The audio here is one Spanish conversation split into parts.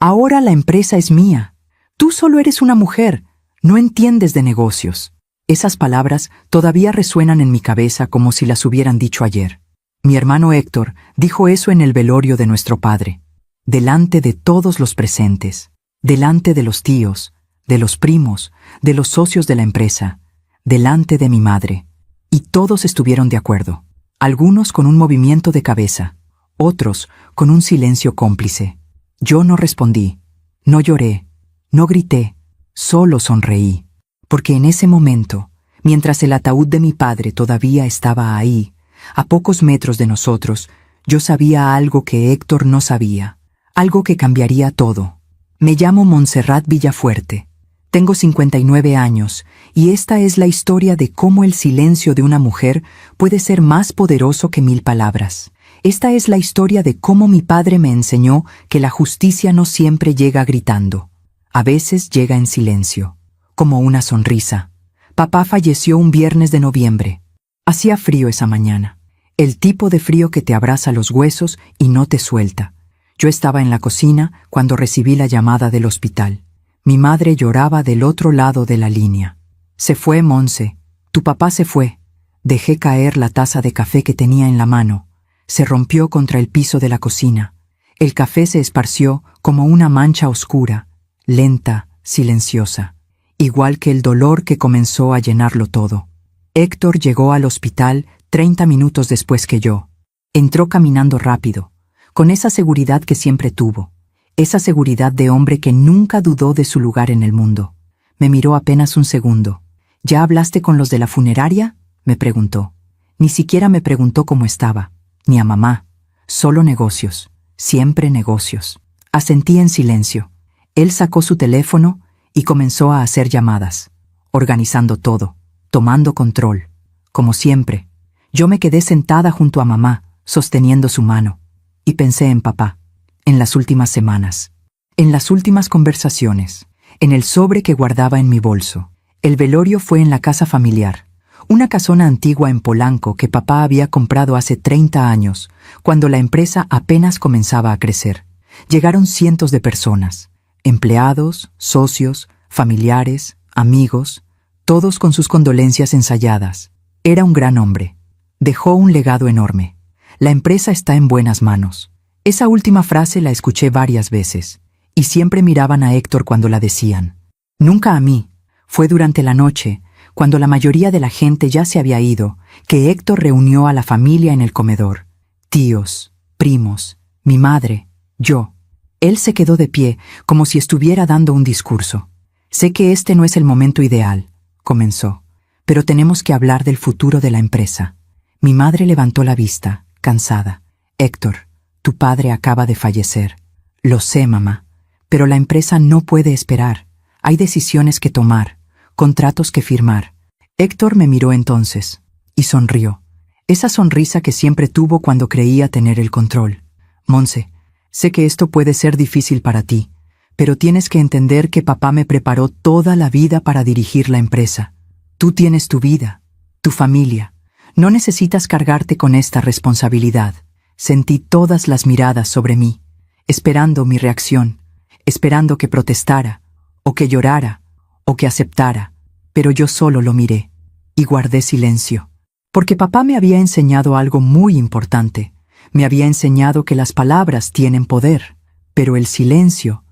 Ahora la empresa es mía. Tú solo eres una mujer, no entiendes de negocios. Esas palabras todavía resuenan en mi cabeza como si las hubieran dicho ayer. Mi hermano Héctor dijo eso en el velorio de nuestro padre, delante de todos los presentes, delante de los tíos, de los primos, de los socios de la empresa, delante de mi madre. Y todos estuvieron de acuerdo, algunos con un movimiento de cabeza, otros con un silencio cómplice. Yo no respondí, no lloré, no grité, solo sonreí, porque en ese momento, mientras el ataúd de mi padre todavía estaba ahí, a pocos metros de nosotros, yo sabía algo que Héctor no sabía, algo que cambiaría todo. Me llamo Montserrat Villafuerte. Tengo 59 años y esta es la historia de cómo el silencio de una mujer puede ser más poderoso que 1000 palabras. Esta es la historia de cómo mi padre me enseñó que la justicia no siempre llega gritando. A veces llega en silencio, como una sonrisa. Papá falleció un viernes de noviembre. Hacía frío esa mañana. El tipo de frío que te abraza los huesos y no te suelta. Yo estaba en la cocina cuando recibí la llamada del hospital. Mi madre lloraba del otro lado de la línea. Se fue, Monse. Tu papá se fue. Dejé caer la taza de café que tenía en la mano. Se rompió contra el piso de la cocina. El café se esparció como una mancha oscura, lenta, silenciosa, igual que el dolor que comenzó a llenarlo todo. Héctor llegó al hospital 30 minutos después que yo. Entró caminando rápido, con esa seguridad que siempre tuvo, esa seguridad de hombre que nunca dudó de su lugar en el mundo. Me miró apenas un segundo. ¿Ya hablaste con los de la funeraria?, me preguntó. Ni siquiera me preguntó cómo estaba, ni a mamá. Solo negocios, siempre negocios. Asentí en silencio. Él sacó su teléfono y comenzó a hacer llamadas, organizando todo, tomando control. Como siempre, yo me quedé sentada junto a mamá, sosteniendo su mano, y pensé en papá, en las últimas semanas, en las últimas conversaciones, en el sobre que guardaba en mi bolso. El velorio fue en la casa familiar, una casona antigua en Polanco que papá había comprado hace 30 años, cuando la empresa apenas comenzaba a crecer. Llegaron cientos de personas, empleados, socios, familiares, amigos, todos con sus condolencias ensayadas. Era un gran hombre. Dejó un legado enorme. La empresa está en buenas manos. Esa última frase la escuché varias veces, y siempre miraban a Héctor cuando la decían. Nunca a mí. Fue durante la noche, cuando la mayoría de la gente ya se había ido, que Héctor reunió a la familia en el comedor. Tíos, primos, mi madre, yo. Él se quedó de pie, como si estuviera dando un discurso. Sé que este no es el momento ideal, comenzó, pero tenemos que hablar del futuro de la empresa. Mi madre levantó la vista, cansada. Héctor, tu padre acaba de fallecer. Lo sé, mamá, pero la empresa no puede esperar. Hay decisiones que tomar, contratos que firmar. Héctor me miró entonces, y sonrió. Esa sonrisa que siempre tuvo cuando creía tener el control. Monse, sé que esto puede ser difícil para ti, pero tienes que entender que papá me preparó toda la vida para dirigir la empresa. Tú tienes tu vida, tu familia. No necesitas cargarte con esta responsabilidad. Sentí todas las miradas sobre mí, esperando mi reacción, esperando que protestara, o que llorara, o que aceptara, pero yo solo lo miré, y guardé silencio. Porque papá me había enseñado algo muy importante. Me había enseñado que las palabras tienen poder, pero el silencio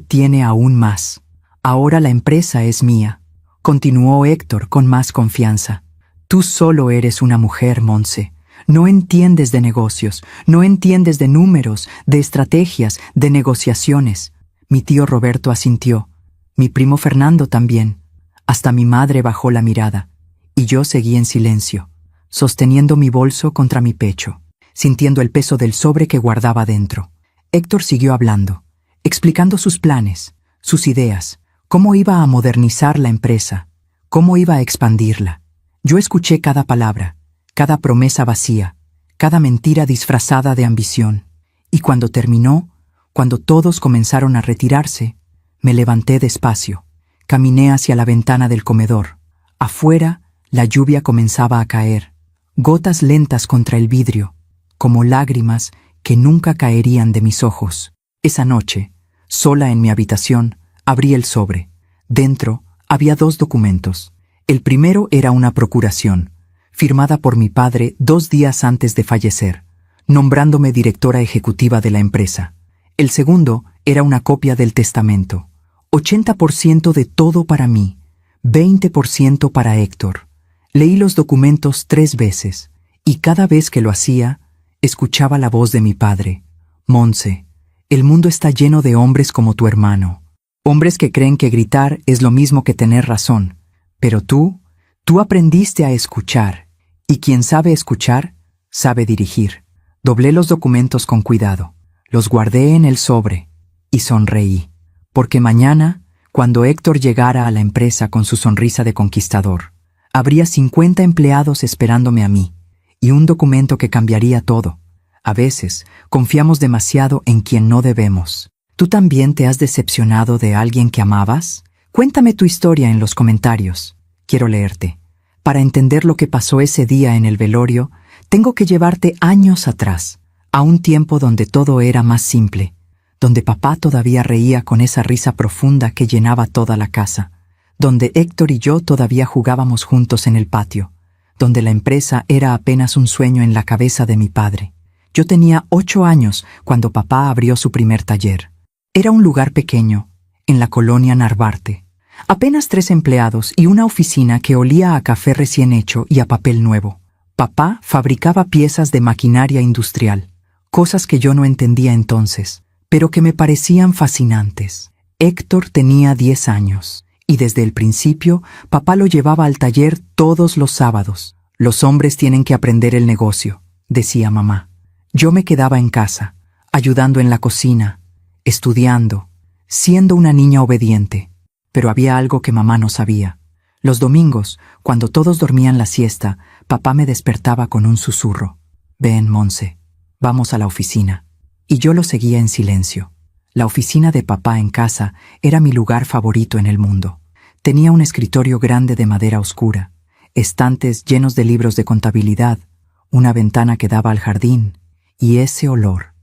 tiene aún más. Ahora la empresa es mía, continuó Héctor con más confianza. Tú solo eres una mujer, Monse. No entiendes de negocios, no entiendes de números, de estrategias, de negociaciones. Mi tío Roberto asintió, mi primo Fernando también. Hasta mi madre bajó la mirada, y yo seguí en silencio, sosteniendo mi bolso contra mi pecho, sintiendo el peso del sobre que guardaba dentro. Héctor siguió hablando, explicando sus planes, sus ideas, cómo iba a modernizar la empresa, cómo iba a expandirla. Yo escuché cada palabra, cada promesa vacía, cada mentira disfrazada de ambición. Y cuando terminó, cuando todos comenzaron a retirarse, me levanté despacio, caminé hacia la ventana del comedor. Afuera, la lluvia comenzaba a caer, gotas lentas contra el vidrio, como lágrimas que nunca caerían de mis ojos. Esa noche, sola en mi habitación, abrí el sobre. Dentro había 2 documentos. El primero era una procuración, firmada por mi padre 2 días antes de fallecer, nombrándome directora ejecutiva de la empresa. El segundo era una copia del testamento. 80% de todo para mí, 20% para Héctor. Leí los documentos 3 veces, y cada vez que lo hacía, escuchaba la voz de mi padre. Monse, el mundo está lleno de hombres como tu hermano. Hombres que creen que gritar es lo mismo que tener razón. Pero tú aprendiste a escuchar, y quien sabe escuchar, sabe dirigir. Doblé los documentos con cuidado, los guardé en el sobre, y sonreí. Porque mañana, cuando Héctor llegara a la empresa con su sonrisa de conquistador, habría 50 empleados esperándome a mí, y un documento que cambiaría todo. A veces, confiamos demasiado en quien no debemos. ¿Tú también te has decepcionado de alguien que amabas? Cuéntame tu historia en los comentarios. Quiero leerte. Para entender lo que pasó ese día en el velorio, tengo que llevarte años atrás, a un tiempo donde todo era más simple, donde papá todavía reía con esa risa profunda que llenaba toda la casa, donde Héctor y yo todavía jugábamos juntos en el patio, donde la empresa era apenas un sueño en la cabeza de mi padre. Yo tenía 8 años cuando papá abrió su primer taller. Era un lugar pequeño, en la colonia Narvarte. Apenas 3 empleados y una oficina que olía a café recién hecho y a papel nuevo. Papá fabricaba piezas de maquinaria industrial, cosas que yo no entendía entonces, pero que me parecían fascinantes. Héctor tenía 10 años, y desde el principio papá lo llevaba al taller todos los sábados. Los hombres tienen que aprender el negocio, decía mamá. Yo me quedaba en casa, ayudando en la cocina, estudiando, siendo una niña obediente. Pero había algo que mamá no sabía. Los domingos, cuando todos dormían la siesta, papá me despertaba con un susurro. Ven, Monse, vamos a la oficina. Y yo lo seguía en silencio. La oficina de papá en casa era mi lugar favorito en el mundo. Tenía un escritorio grande de madera oscura, estantes llenos de libros de contabilidad, una ventana que daba al jardín, y ese olor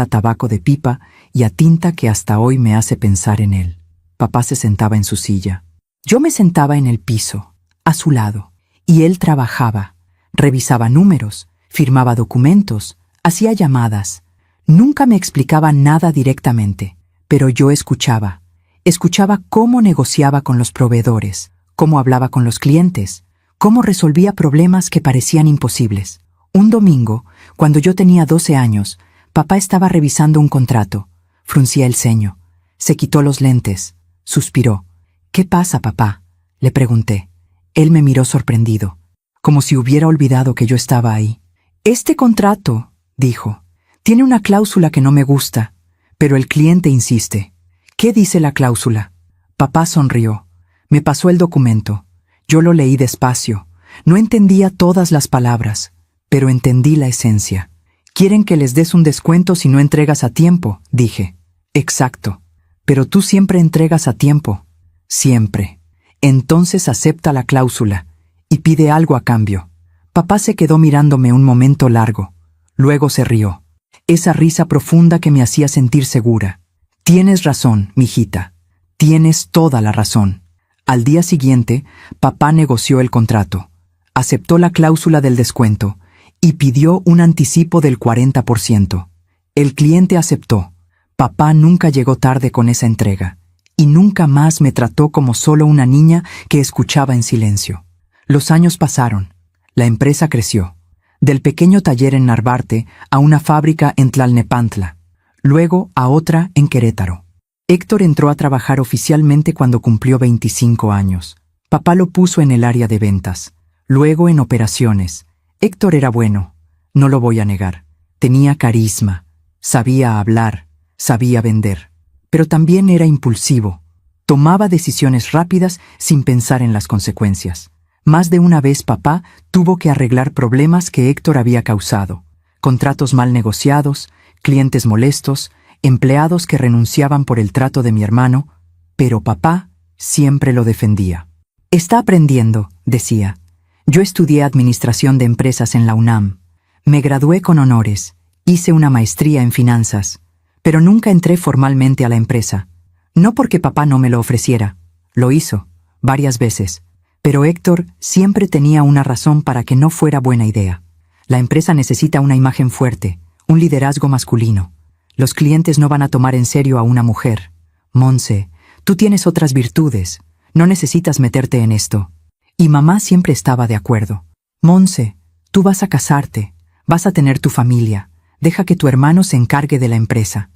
a tabaco de pipa y a tinta que hasta hoy me hace pensar en él. Papá se sentaba en su silla. Yo me sentaba en el piso, a su lado, y él trabajaba, revisaba números, firmaba documentos, hacía llamadas. Nunca me explicaba nada directamente, pero yo escuchaba. Escuchaba cómo negociaba con los proveedores, cómo hablaba con los clientes, cómo resolvía problemas que parecían imposibles. Un domingo, cuando yo tenía 12 años, papá estaba revisando un contrato. Fruncía el ceño. Se quitó los lentes. Suspiró. ¿Qué pasa, papá?, le pregunté. Él me miró sorprendido, como si hubiera olvidado que yo estaba ahí. Este contrato, dijo, tiene una cláusula que no me gusta, pero el cliente insiste. ¿Qué dice la cláusula? Papá sonrió. Me pasó el documento. Yo lo leí despacio. No entendía todas las palabras, pero entendí la esencia. Quieren que les des un descuento si no entregas a tiempo, dije. Exacto. Pero tú siempre entregas a tiempo. Siempre. Entonces acepta la cláusula y pide algo a cambio. Papá se quedó mirándome un momento largo. Luego se rió. Esa risa profunda que me hacía sentir segura. Tienes razón, mijita. Tienes toda la razón. Al día siguiente, papá negoció el contrato. Aceptó la cláusula del descuento y pidió un anticipo del 40%. El cliente aceptó. Papá nunca llegó tarde con esa entrega, y nunca más me trató como solo una niña que escuchaba en silencio. Los años pasaron. La empresa creció. Del pequeño taller en Narvarte a una fábrica en Tlalnepantla, luego a otra en Querétaro. Héctor entró a trabajar oficialmente cuando cumplió 25 años. Papá lo puso en el área de ventas, luego en operaciones. Héctor era bueno, no lo voy a negar. Tenía carisma, sabía hablar, sabía vender, pero también era impulsivo. Tomaba decisiones rápidas sin pensar en las consecuencias. Más de una vez papá tuvo que arreglar problemas que Héctor había causado. Contratos mal negociados, clientes molestos, empleados que renunciaban por el trato de mi hermano, pero papá siempre lo defendía. Está aprendiendo, decía. Yo estudié administración de empresas en la UNAM. Me gradué con honores, hice una maestría en finanzas, pero nunca entré formalmente a la empresa. No porque papá no me lo ofreciera. Lo hizo, varias veces. Pero Héctor siempre tenía una razón para que no fuera buena idea. La empresa necesita una imagen fuerte, un liderazgo masculino. Los clientes no van a tomar en serio a una mujer. Monse, tú tienes otras virtudes. No necesitas meterte en esto. Y mamá siempre estaba de acuerdo. Monse, tú vas a casarte, vas a tener tu familia. Deja que tu hermano se encargue de la empresa.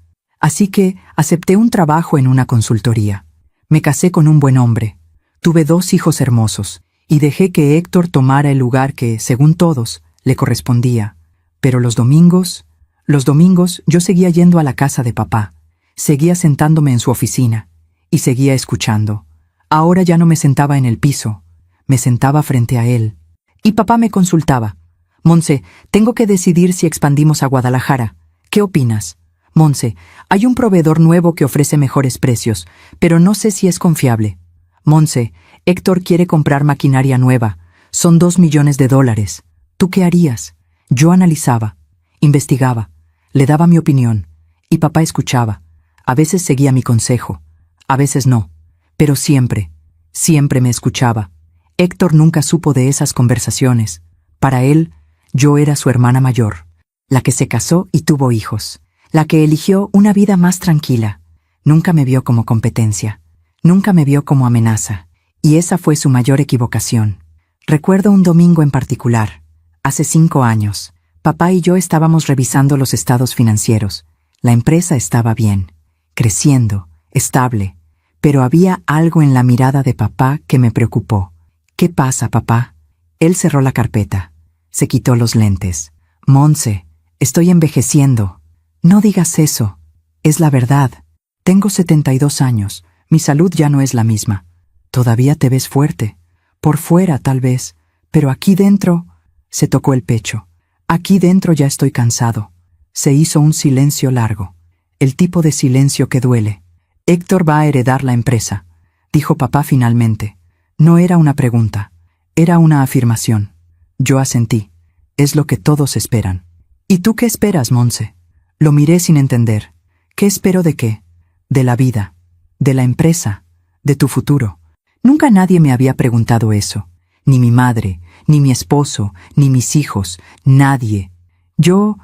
Así que acepté un trabajo en una consultoría. Me casé con un buen hombre. Tuve 2 hijos hermosos y dejé que Héctor tomara el lugar que, según todos, le correspondía. Pero los domingos yo seguía yendo a la casa de papá. Seguía sentándome en su oficina y seguía escuchando. Ahora ya no me sentaba en el piso, me sentaba frente a él. Y papá me consultaba. Monse, tengo que decidir si expandimos a Guadalajara. ¿Qué opinas? Monse, hay un proveedor nuevo que ofrece mejores precios, pero no sé si es confiable. Monse, Héctor quiere comprar maquinaria nueva. Son $2 millones. ¿Tú qué harías? Yo analizaba, investigaba, le daba mi opinión, y papá escuchaba. A veces seguía mi consejo, a veces no, pero siempre me escuchaba. Héctor nunca supo de esas conversaciones. Para él, yo era su hermana mayor, la que se casó y tuvo hijos, la que eligió una vida más tranquila. Nunca me vio como competencia, nunca me vio como amenaza, y esa fue su mayor equivocación. Recuerdo un domingo en particular, hace 5 años. Papá y yo estábamos revisando los estados financieros. La empresa estaba bien, creciendo, estable, pero había algo en la mirada de papá que me preocupó. ¿Qué pasa, papá? Él cerró la carpeta, se quitó los lentes. Monse, estoy envejeciendo. No digas eso. Es la verdad. Tengo 72 años. Mi salud ya no es la misma. Todavía te ves fuerte. Por fuera, tal vez, pero aquí dentro... Se tocó el pecho. Aquí dentro ya estoy cansado. Se hizo un silencio largo. El tipo de silencio que duele. Héctor va a heredar la empresa, dijo papá finalmente. No era una pregunta, era una afirmación. Yo asentí. Es lo que todos esperan. ¿Y tú qué esperas, Monse? Lo miré sin entender. ¿Qué espero de qué? De la vida, de la empresa, de tu futuro. Nunca nadie me había preguntado eso. Ni mi madre, ni mi esposo, ni mis hijos, nadie. Yo,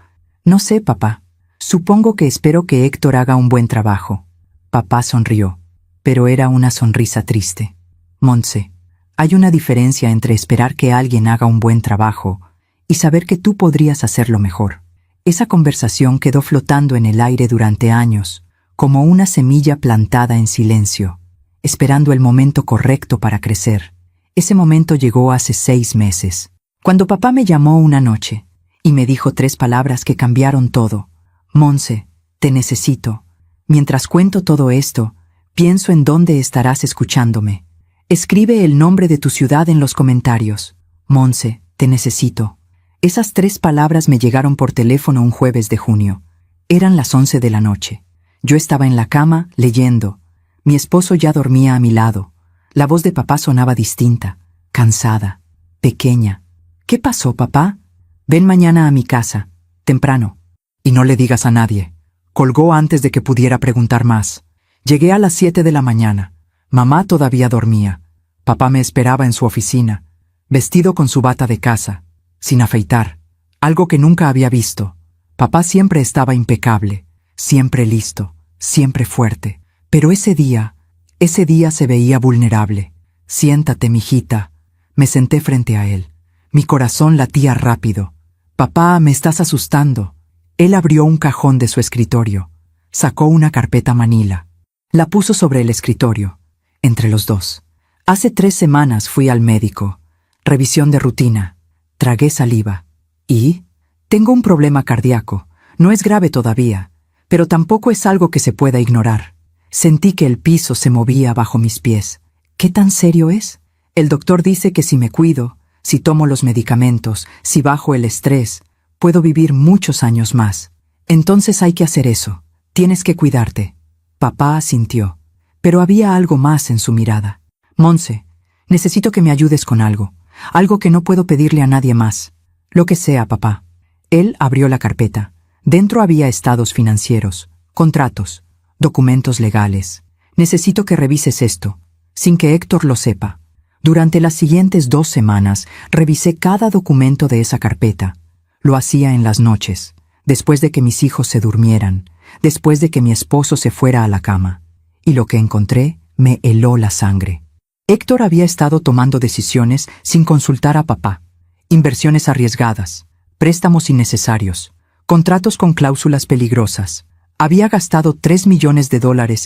no sé, papá. Supongo que espero que Héctor haga un buen trabajo. Papá sonrió, pero era una sonrisa triste. Monse, hay una diferencia entre esperar que alguien haga un buen trabajo y saber que tú podrías hacerlo mejor. Esa conversación quedó flotando en el aire durante años, como una semilla plantada en silencio, esperando el momento correcto para crecer. Ese momento llegó hace 6 meses, cuando papá me llamó una noche y me dijo 3 palabras que cambiaron todo. Monse, te necesito. Mientras cuento todo esto, pienso en dónde estarás escuchándome. Escribe el nombre de tu ciudad en los comentarios. Monse, te necesito. Esas 3 palabras me llegaron por teléfono un jueves de junio. Eran las 11 de la noche. Yo estaba en la cama, leyendo. Mi esposo ya dormía a mi lado. La voz de papá sonaba distinta, cansada, pequeña. ¿Qué pasó, papá? Ven mañana a mi casa, temprano. Y no le digas a nadie. Colgó antes de que pudiera preguntar más. Llegué a las 7 de la mañana. Mamá todavía dormía. Papá me esperaba en su oficina, vestido con su bata de casa, sin afeitar, algo que nunca había visto. Papá siempre estaba impecable, siempre listo, siempre fuerte. Pero ese día se veía vulnerable. Siéntate, mijita. Me senté frente a él. Mi corazón latía rápido. Papá, me estás asustando. Él abrió un cajón de su escritorio. Sacó una carpeta manila. La puso sobre el escritorio, entre los dos. Hace 3 semanas fui al médico. Revisión de rutina. Tragué saliva. ¿Y? Tengo un problema cardíaco. No es grave todavía, pero tampoco es algo que se pueda ignorar. Sentí que el piso se movía bajo mis pies. ¿Qué tan serio es? El doctor dice que si me cuido, si tomo los medicamentos, si bajo el estrés, puedo vivir muchos años más. Entonces hay que hacer eso. Tienes que cuidarte. Papá asintió, pero había algo más en su mirada. Monse, necesito que me ayudes con algo. Algo que no puedo pedirle a nadie más. Lo que sea, papá. Él abrió la carpeta. Dentro había estados financieros, Contratos, documentos legales. Necesito que revises esto, sin que Héctor lo sepa. Durante las siguientes 2 semanas, revisé cada documento de esa carpeta. Lo hacía en las noches, después de que mis hijos se durmieran, después de que mi esposo se fuera a la cama. Y lo que encontré me heló la sangre. Héctor había estado tomando decisiones sin consultar a papá. Inversiones arriesgadas, préstamos innecesarios, contratos con cláusulas peligrosas. Había gastado $3 millones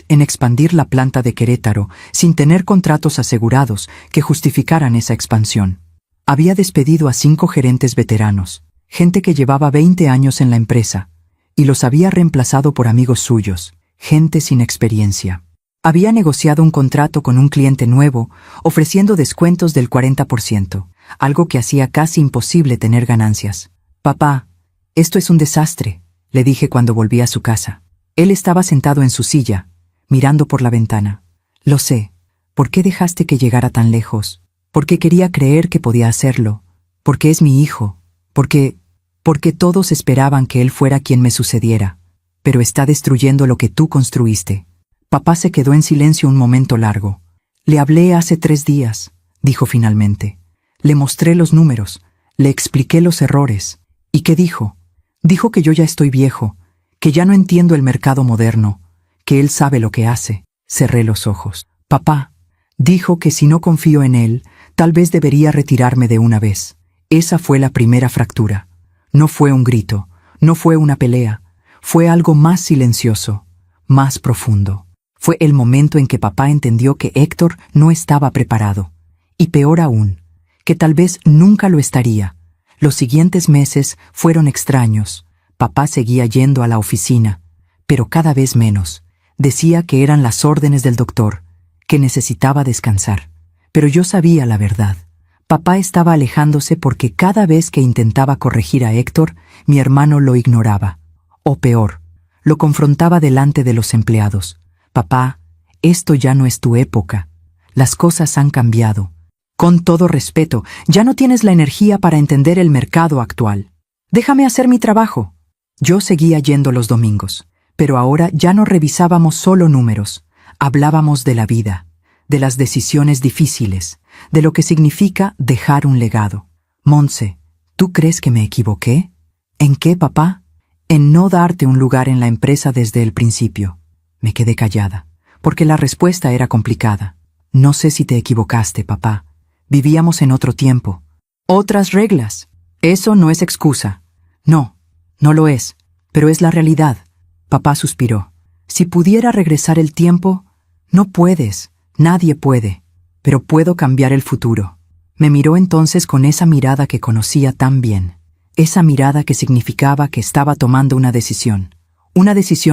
en expandir la planta de Querétaro sin tener contratos asegurados que justificaran esa expansión. Había despedido a 5 gerentes veteranos, gente que llevaba 20 años en la empresa, y los había reemplazado por amigos suyos, gente sin experiencia. Había negociado un contrato con un cliente nuevo, ofreciendo descuentos del 40%, algo que hacía casi imposible tener ganancias. «Papá, esto es un desastre», le dije cuando volví a su casa. Él estaba sentado en su silla, mirando por la ventana. «Lo sé. ¿Por qué dejaste que llegara tan lejos? Porque quería creer que podía hacerlo. Porque es mi hijo. Porque todos esperaban que él fuera quien me sucediera. Pero está destruyendo lo que tú construiste». Papá se quedó en silencio un momento largo. «Le hablé hace 3 días», dijo finalmente. «Le mostré los números, le expliqué los errores. ¿Y qué dijo? Dijo que yo ya estoy viejo, que ya no entiendo el mercado moderno, que él sabe lo que hace». Cerré los ojos. «Papá», dijo, «que si no confío en él, tal vez debería retirarme de una vez». Esa fue la primera fractura. No fue un grito, no fue una pelea, fue algo más silencioso, más profundo. Fue el momento en que papá entendió que Héctor no estaba preparado. Y peor aún, que tal vez nunca lo estaría. Los siguientes meses fueron extraños. Papá seguía yendo a la oficina, pero cada vez menos. Decía que eran las órdenes del doctor, que necesitaba descansar. Pero yo sabía la verdad. Papá estaba alejándose porque cada vez que intentaba corregir a Héctor, mi hermano lo ignoraba. O peor, lo confrontaba delante de los empleados. «Papá, esto ya no es tu época. Las cosas han cambiado. Con todo respeto, ya no tienes la energía para entender el mercado actual. Déjame hacer mi trabajo». Yo seguía yendo los domingos, pero ahora ya no revisábamos solo números. Hablábamos de la vida, de las decisiones difíciles, de lo que significa dejar un legado. «Montse, ¿tú crees que me equivoqué?» «¿En qué, papá?» «En no darte un lugar en la empresa desde el principio». Me quedé callada, porque la respuesta era complicada. «No sé si te equivocaste, papá. Vivíamos en otro tiempo. Otras reglas. Eso no es excusa». «No, no lo es, pero es la realidad». Papá suspiró. «Si pudiera regresar el tiempo, no puedes, nadie puede, pero puedo cambiar el futuro». Me miró entonces con esa mirada que conocía tan bien, esa mirada que significaba que estaba tomando una decisión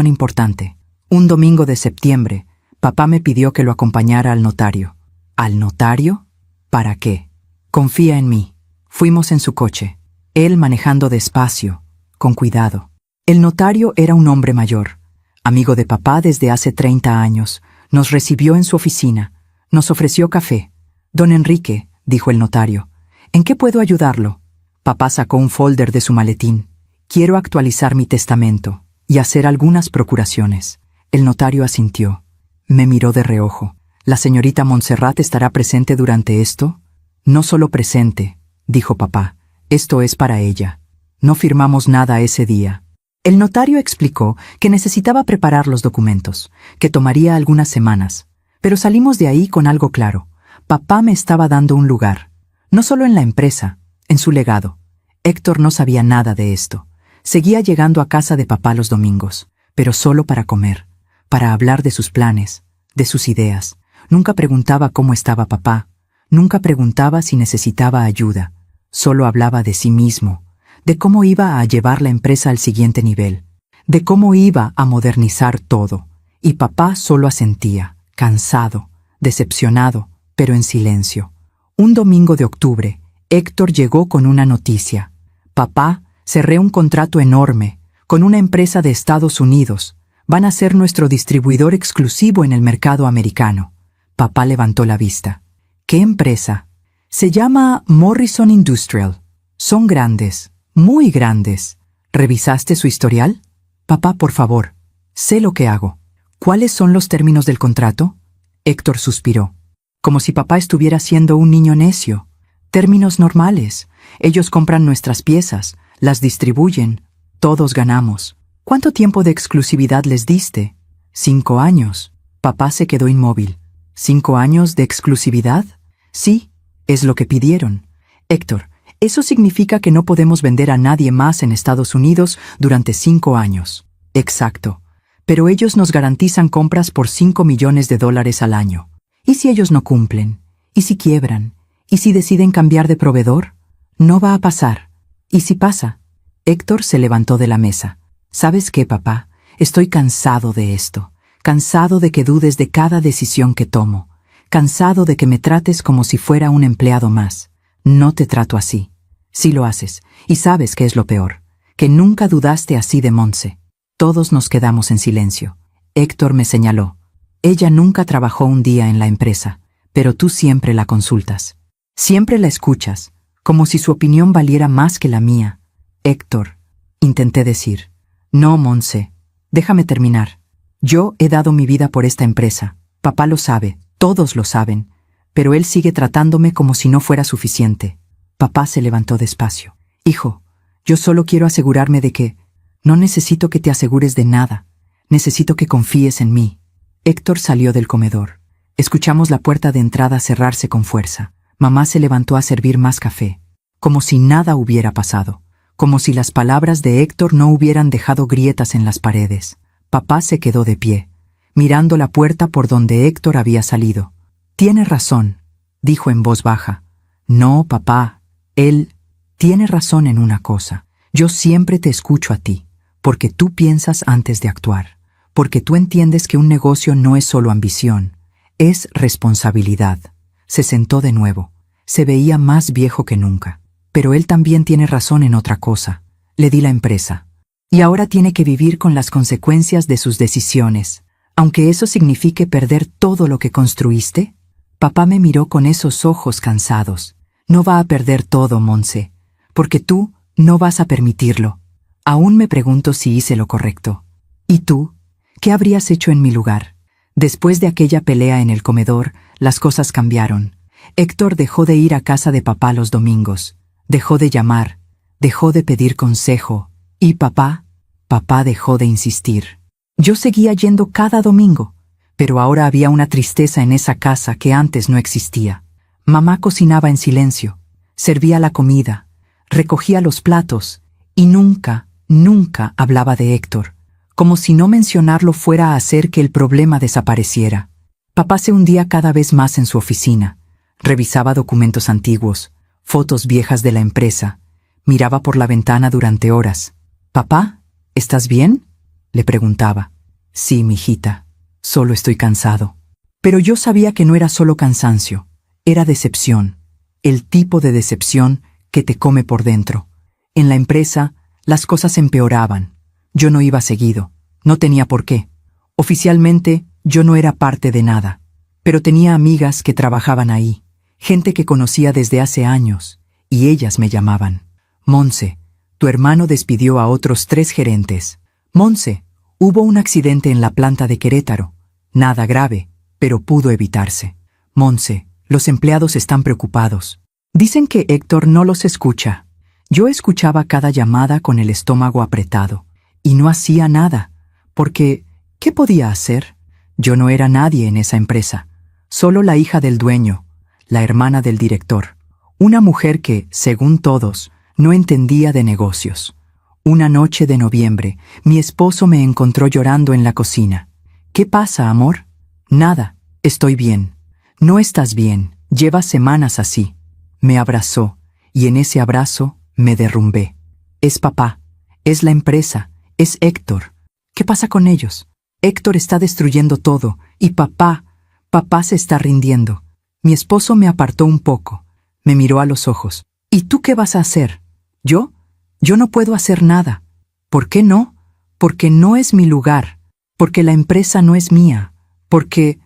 importante. Un domingo de septiembre, papá me pidió que lo acompañara al notario. ¿Al notario? ¿Para qué? «Confía en mí». Fuimos en su coche, él manejando despacio, con cuidado. El notario era un hombre mayor, amigo de papá desde hace 30 años. Nos recibió en su oficina, nos ofreció café. «Don Enrique», dijo el notario, «¿en qué puedo ayudarlo?» Papá sacó un folder de su maletín. «Quiero actualizar mi testamento y hacer algunas procuraciones». El notario asintió. Me miró de reojo. «¿La señorita Montserrat estará presente durante esto?» «No solo presente», dijo papá. «Esto es para ella. No firmamos nada ese día». El notario explicó que necesitaba preparar los documentos, que tomaría algunas semanas. Pero salimos de ahí con algo claro. Papá me estaba dando un lugar. No solo en la empresa, en su legado. Héctor no sabía nada de esto. Seguía llegando a casa de papá los domingos, pero solo para comer, para hablar de sus planes, de sus ideas. Nunca preguntaba cómo estaba papá, nunca preguntaba si necesitaba ayuda. Solo hablaba de sí mismo, de cómo iba a llevar la empresa al siguiente nivel, de cómo iba a modernizar todo. Y papá solo asentía, cansado, decepcionado, pero en silencio. Un domingo de octubre, Héctor llegó con una noticia. «Papá, cerré un contrato enorme, con una empresa de Estados Unidos. Van a ser nuestro distribuidor exclusivo en el mercado americano». Papá levantó la vista. «¿Qué empresa?» «Se llama Morrison Industrial. Son grandes, muy grandes. ¿Revisaste su historial?» «Papá, por favor». Sé lo que hago. ¿Cuáles son los términos del contrato? Héctor suspiró, como si papá estuviera siendo un niño necio. Términos normales. Ellos compran nuestras piezas, las distribuyen, todos ganamos. ¿Cuánto tiempo de exclusividad les diste? 5 años. Papá se quedó inmóvil. ¿5 años de exclusividad? Sí, es lo que pidieron. Héctor, eso significa que no podemos vender a nadie más en Estados Unidos durante 5 años. Exacto. Pero ellos nos garantizan compras por $5 millones al año. ¿Y si ellos no cumplen? ¿Y si quiebran? ¿Y si deciden cambiar de proveedor? No va a pasar. ¿Y si pasa? Héctor se levantó de la mesa. ¿Sabes qué, papá? Estoy cansado de esto. Cansado de que dudes de cada decisión que tomo. Cansado de que me trates como si fuera un empleado más. No te trato así. Sí lo haces. Y sabes qué es lo peor. Que nunca dudaste así de Montse. Todos nos quedamos en silencio. Héctor me señaló. Ella nunca trabajó un día en la empresa, pero tú siempre la consultas. Siempre la escuchas, como si su opinión valiera más que la mía. Héctor, intenté decir. No, Montse, déjame terminar. Yo he dado mi vida por esta empresa. Papá lo sabe, todos lo saben, pero él sigue tratándome como si no fuera suficiente. Papá se levantó despacio. Hijo, yo solo quiero asegurarme de que... No necesito que te asegures de nada. Necesito que confíes en mí. Héctor salió del comedor. Escuchamos la puerta de entrada cerrarse con fuerza. Mamá se levantó a servir más café. Como si nada hubiera pasado. Como si las palabras de Héctor no hubieran dejado grietas en las paredes. Papá se quedó de pie, mirando la puerta por donde Héctor había salido. Tiene razón, dijo en voz baja. No, papá, él tiene razón en una cosa. Yo siempre te escucho a ti. Porque tú piensas antes de actuar, porque tú entiendes que un negocio no es solo ambición, es responsabilidad. Se sentó de nuevo, se veía más viejo que nunca. Pero él también tiene razón en otra cosa. Le di la empresa. Y ahora tiene que vivir con las consecuencias de sus decisiones, aunque eso signifique perder todo lo que construiste. Papá me miró con esos ojos cansados. No va a perder todo, Montse, porque tú no vas a permitirlo. Aún me pregunto si hice lo correcto. ¿Y tú? ¿Qué habrías hecho en mi lugar? Después de aquella pelea en el comedor, las cosas cambiaron. Héctor dejó de ir a casa de papá los domingos. Dejó de llamar. Dejó de pedir consejo. ¿Y papá? Papá dejó de insistir. Yo seguía yendo cada domingo, pero ahora había una tristeza en esa casa que antes no existía. Mamá cocinaba en silencio, servía la comida, recogía los platos y nunca hablaba de Héctor, como si no mencionarlo fuera a hacer que el problema desapareciera. Papá se hundía cada vez más en su oficina, revisaba documentos antiguos, fotos viejas de la empresa, miraba por la ventana durante horas. «¿Papá, estás bien?», le preguntaba. «Sí, mijita, solo estoy cansado». Pero yo sabía que no era solo cansancio, era decepción, el tipo de decepción que te come por dentro. En la empresa, las cosas empeoraban. Yo no iba seguido. No tenía por qué. Oficialmente, yo no era parte de nada. Pero tenía amigas que trabajaban ahí, gente que conocía desde hace años, y ellas me llamaban. «Montse, tu hermano despidió a otros 3 gerentes. Montse, hubo un accidente en la planta de Querétaro. Nada grave, pero pudo evitarse. Montse, los empleados están preocupados. Dicen que Héctor no los escucha». Yo escuchaba cada llamada con el estómago apretado, y no hacía nada, porque ¿qué podía hacer? Yo no era nadie en esa empresa, solo la hija del dueño, la hermana del director, una mujer que, según todos, no entendía de negocios. Una noche de noviembre, mi esposo me encontró llorando en la cocina. «¿Qué pasa, amor?» «Nada, estoy bien». «No estás bien, llevas semanas así». Me abrazó, y en ese abrazo me derrumbé. Es papá, es la empresa, es Héctor. ¿Qué pasa con ellos? Héctor está destruyendo todo, y papá se está rindiendo. Mi esposo me apartó un poco, me miró a los ojos. ¿Y tú qué vas a hacer? ¿Yo? Yo no puedo hacer nada. ¿Por qué no? Porque no es mi lugar, porque la empresa no es mía, porque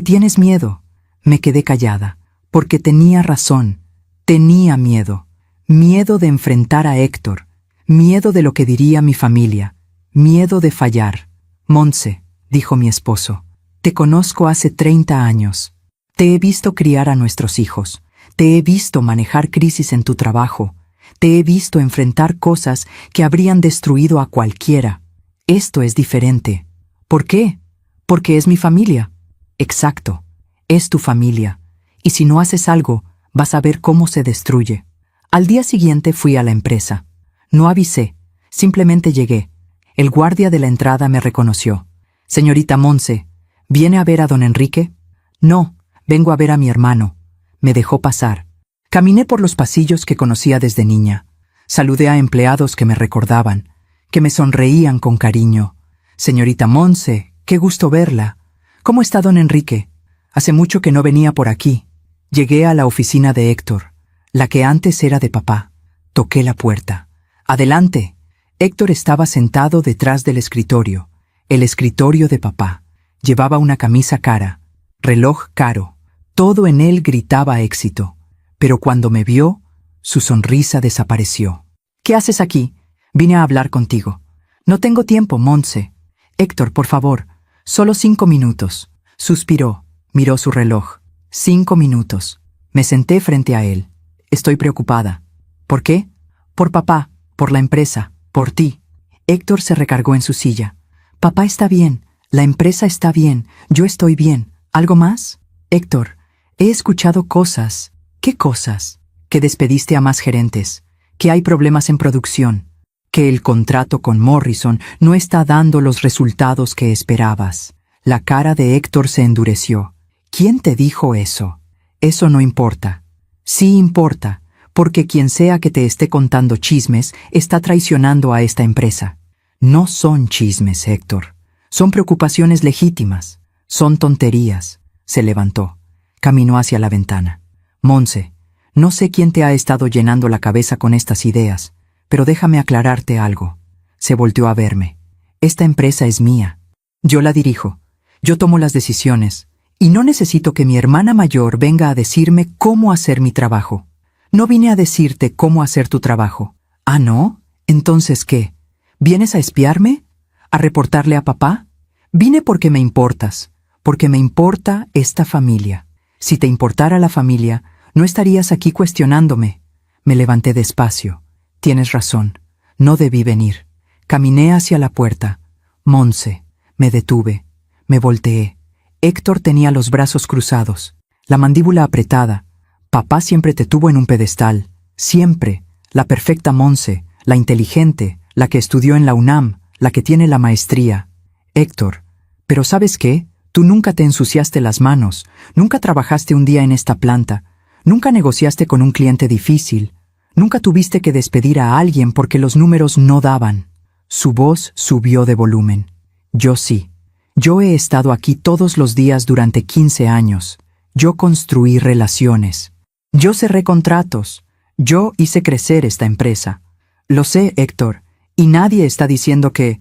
tienes miedo. Me quedé callada, porque tenía razón, tenía miedo. Miedo de enfrentar a Héctor, miedo de lo que diría mi familia, miedo de fallar. Montse, dijo mi esposo, te conozco hace 30 años. Te he visto criar a nuestros hijos. Te he visto manejar crisis en tu trabajo. Te he visto enfrentar cosas que habrían destruido a cualquiera. Esto es diferente. ¿Por qué? Porque es mi familia. Exacto. Es tu familia. Y si no haces algo, vas a ver cómo se destruye. Al día siguiente fui a la empresa. No avisé. Simplemente llegué. El guardia de la entrada me reconoció. Señorita Montse, ¿viene a ver a don Enrique? No, vengo a ver a mi hermano. Me dejó pasar. Caminé por los pasillos que conocía desde niña. Saludé a empleados que me recordaban, que me sonreían con cariño. Señorita Montse, qué gusto verla. ¿Cómo está don Enrique? Hace mucho que no venía por aquí. Llegué a la oficina de Héctor, la que antes era de papá. Toqué la puerta. Adelante. Héctor estaba sentado detrás del escritorio, el escritorio de papá. Llevaba una camisa cara, reloj caro. Todo en él gritaba éxito. Pero cuando me vio, su sonrisa desapareció. ¿Qué haces aquí? Vine a hablar contigo. No tengo tiempo, Montse. Héctor, por favor, solo 5 minutos. Suspiró, miró su reloj. 5 minutos. Me senté frente a él. Estoy preocupada. ¿Por qué? Por papá, por la empresa, por ti. Héctor se recargó en su silla. Papá está bien, la empresa está bien, yo estoy bien. ¿Algo más? Héctor, he escuchado cosas. ¿Qué cosas? Que despediste a más gerentes, que hay problemas en producción, que el contrato con Morrison no está dando los resultados que esperabas. La cara de Héctor se endureció. ¿Quién te dijo eso? Eso no importa. Sí importa, porque quien sea que te esté contando chismes está traicionando a esta empresa. No son chismes, Héctor. Son preocupaciones legítimas. Son tonterías. Se levantó. Caminó hacia la ventana. Montse, no sé quién te ha estado llenando la cabeza con estas ideas, pero déjame aclararte algo. Se volteó a verme. Esta empresa es mía. Yo la dirijo. Yo tomo las decisiones. Y no necesito que mi hermana mayor venga a decirme cómo hacer mi trabajo. No vine a decirte cómo hacer tu trabajo. ¿Ah, no? ¿Entonces qué? ¿Vienes a espiarme? ¿A reportarle a papá? Vine porque me importas, porque me importa esta familia. Si te importara la familia, no estarías aquí cuestionándome. Me levanté despacio. Tienes razón. No debí venir. Caminé hacia la puerta. Montse. Me detuve. Me volteé. Héctor tenía los brazos cruzados, la mandíbula apretada. Papá siempre te tuvo en un pedestal. Siempre. La perfecta Montse, la inteligente, la que estudió en la UNAM, la que tiene la maestría. Héctor, ¿pero sabes qué? Tú nunca te ensuciaste las manos, nunca trabajaste un día en esta planta, nunca negociaste con un cliente difícil, nunca tuviste que despedir a alguien porque los números no daban. Su voz subió de volumen. Yo sí. Yo he estado aquí todos los días durante 15 años. Yo construí relaciones. Yo cerré contratos. Yo hice crecer esta empresa. Lo sé, Héctor, y nadie está diciendo que...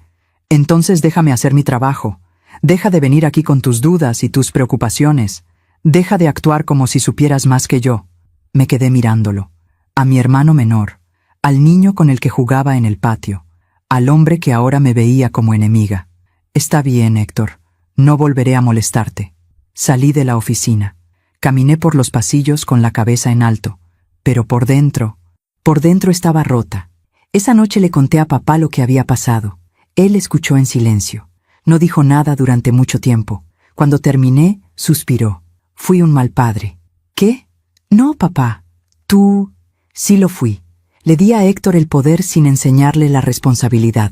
Entonces déjame hacer mi trabajo. Deja de venir aquí con tus dudas y tus preocupaciones. Deja de actuar como si supieras más que yo. Me quedé mirándolo. A mi hermano menor, al niño con el que jugaba en el patio, al hombre que ahora me veía como enemiga. Está bien, Héctor. No volveré a molestarte. Salí de la oficina. Caminé por los pasillos con la cabeza en alto. Pero por dentro estaba rota. Esa noche le conté a papá lo que había pasado. Él escuchó en silencio. No dijo nada durante mucho tiempo. Cuando terminé, suspiró. Fui un mal padre. ¿Qué? No, papá. Tú... Sí lo fui. Le di a Héctor el poder sin enseñarle la responsabilidad.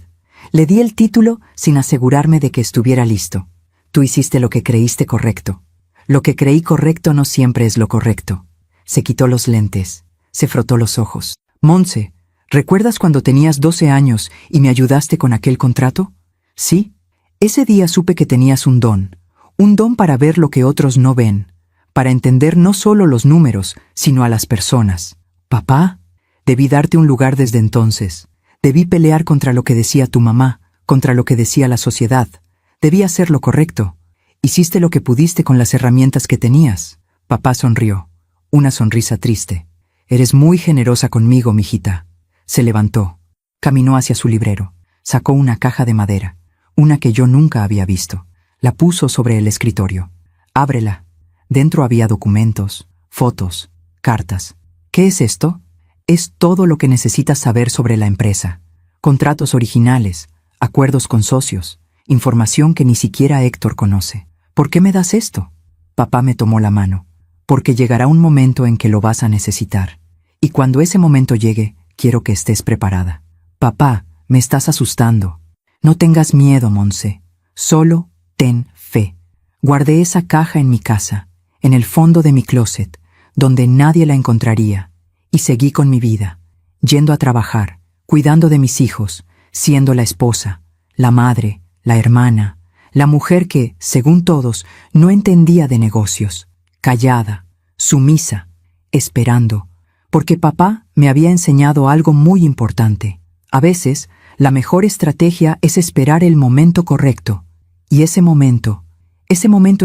Le di el título sin asegurarme de que estuviera listo. Tú hiciste lo que creíste correcto. Lo que creí correcto no siempre es lo correcto. Se quitó los lentes. Se frotó los ojos. Montse, ¿recuerdas cuando tenías 12 años y me ayudaste con aquel contrato? Sí. Ese día supe que tenías un don para ver lo que otros no ven, para entender no solo los números, sino a las personas. Papá, debí darte un lugar desde entonces. Debí pelear contra lo que decía tu mamá, contra lo que decía la sociedad. Debí hacer lo correcto. Hiciste lo que pudiste con las herramientas que tenías. Papá sonrió, una sonrisa triste. Eres muy generosa conmigo, mijita. Se levantó. Caminó hacia su librero. Sacó una caja de madera. una que yo nunca había visto. La puso sobre el escritorio. Ábrela. Dentro había documentos, fotos, cartas. ¿Qué es esto? Es todo lo que necesitas saber sobre la empresa. Contratos originales, acuerdos con socios, información que ni siquiera Héctor conoce. ¿Por qué me das esto? Papá me tomó la mano. Porque llegará un momento en que lo vas a necesitar. Y cuando ese momento llegue, quiero que estés preparada. Papá, me estás asustando. No tengas miedo, Monse. Solo ten fe. Guardé esa caja en mi casa, en el fondo de mi closet, donde nadie la encontraría, y seguí con mi vida, yendo a trabajar, cuidando de mis hijos, siendo la esposa, la madre, la hermana, la mujer que, según todos, no entendía de negocios, callada, sumisa, esperando, porque papá me había enseñado algo muy importante. A veces, la mejor estrategia es esperar el momento correcto, y ese momento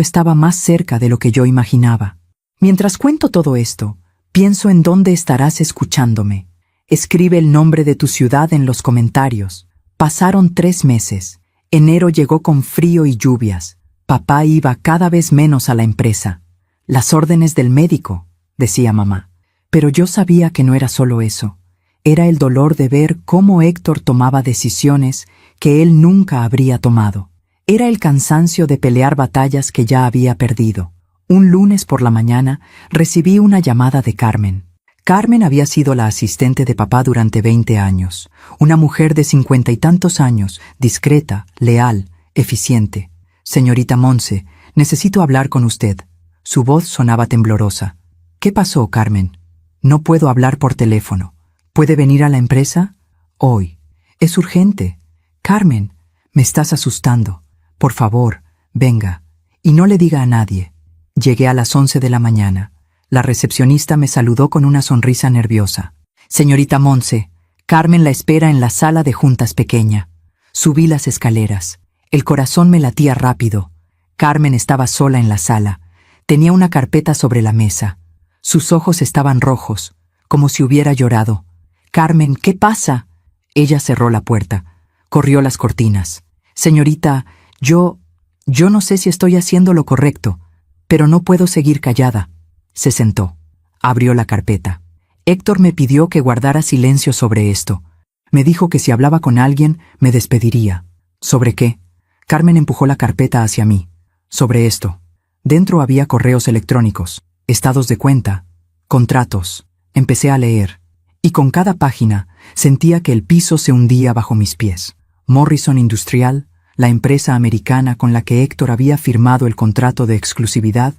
estaba más cerca de lo que yo imaginaba. Mientras cuento todo esto, pienso en dónde estarás escuchándome. Escribe el nombre de tu ciudad en los comentarios. Pasaron 3 meses. Enero llegó con frío y lluvias. Papá iba cada vez menos a la empresa. Las órdenes del médico, decía mamá. Pero yo sabía que no era solo eso. Era el dolor de ver cómo Héctor tomaba decisiones que él nunca habría tomado. Era el cansancio de pelear batallas que ya había perdido. Un lunes por la mañana recibí una llamada de Carmen. Carmen había sido la asistente de papá durante 20 años. Una mujer de 50 y tantos años, discreta, leal, eficiente. Señorita Monse, necesito hablar con usted. Su voz sonaba temblorosa. ¿Qué pasó, Carmen? No puedo hablar por teléfono. ¿Puede venir a la empresa? Hoy. Es urgente. Carmen, me estás asustando. Por favor, venga. Y no le diga a nadie. Llegué a las 11 de la mañana. La recepcionista me saludó con una sonrisa nerviosa. Señorita Monse, Carmen la espera en la sala de juntas pequeña. Subí las escaleras. El corazón me latía rápido. Carmen estaba sola en la sala. Tenía una carpeta sobre la mesa. Sus ojos estaban rojos, como si hubiera llorado. Carmen, ¿qué pasa? Ella cerró la puerta. Corrió las cortinas. Señorita, yo no sé si estoy haciendo lo correcto, pero no puedo seguir callada. Se sentó. Abrió la carpeta. Héctor me pidió que guardara silencio sobre esto. Me dijo que si hablaba con alguien, me despediría. ¿Sobre qué? Carmen empujó la carpeta hacia mí. Sobre esto. Dentro había correos electrónicos, estados de cuenta, contratos. Empecé a leer. Y con cada página sentía que el piso se hundía bajo mis pies. Morrison Industrial, la empresa americana con la que Héctor había firmado el contrato de exclusividad,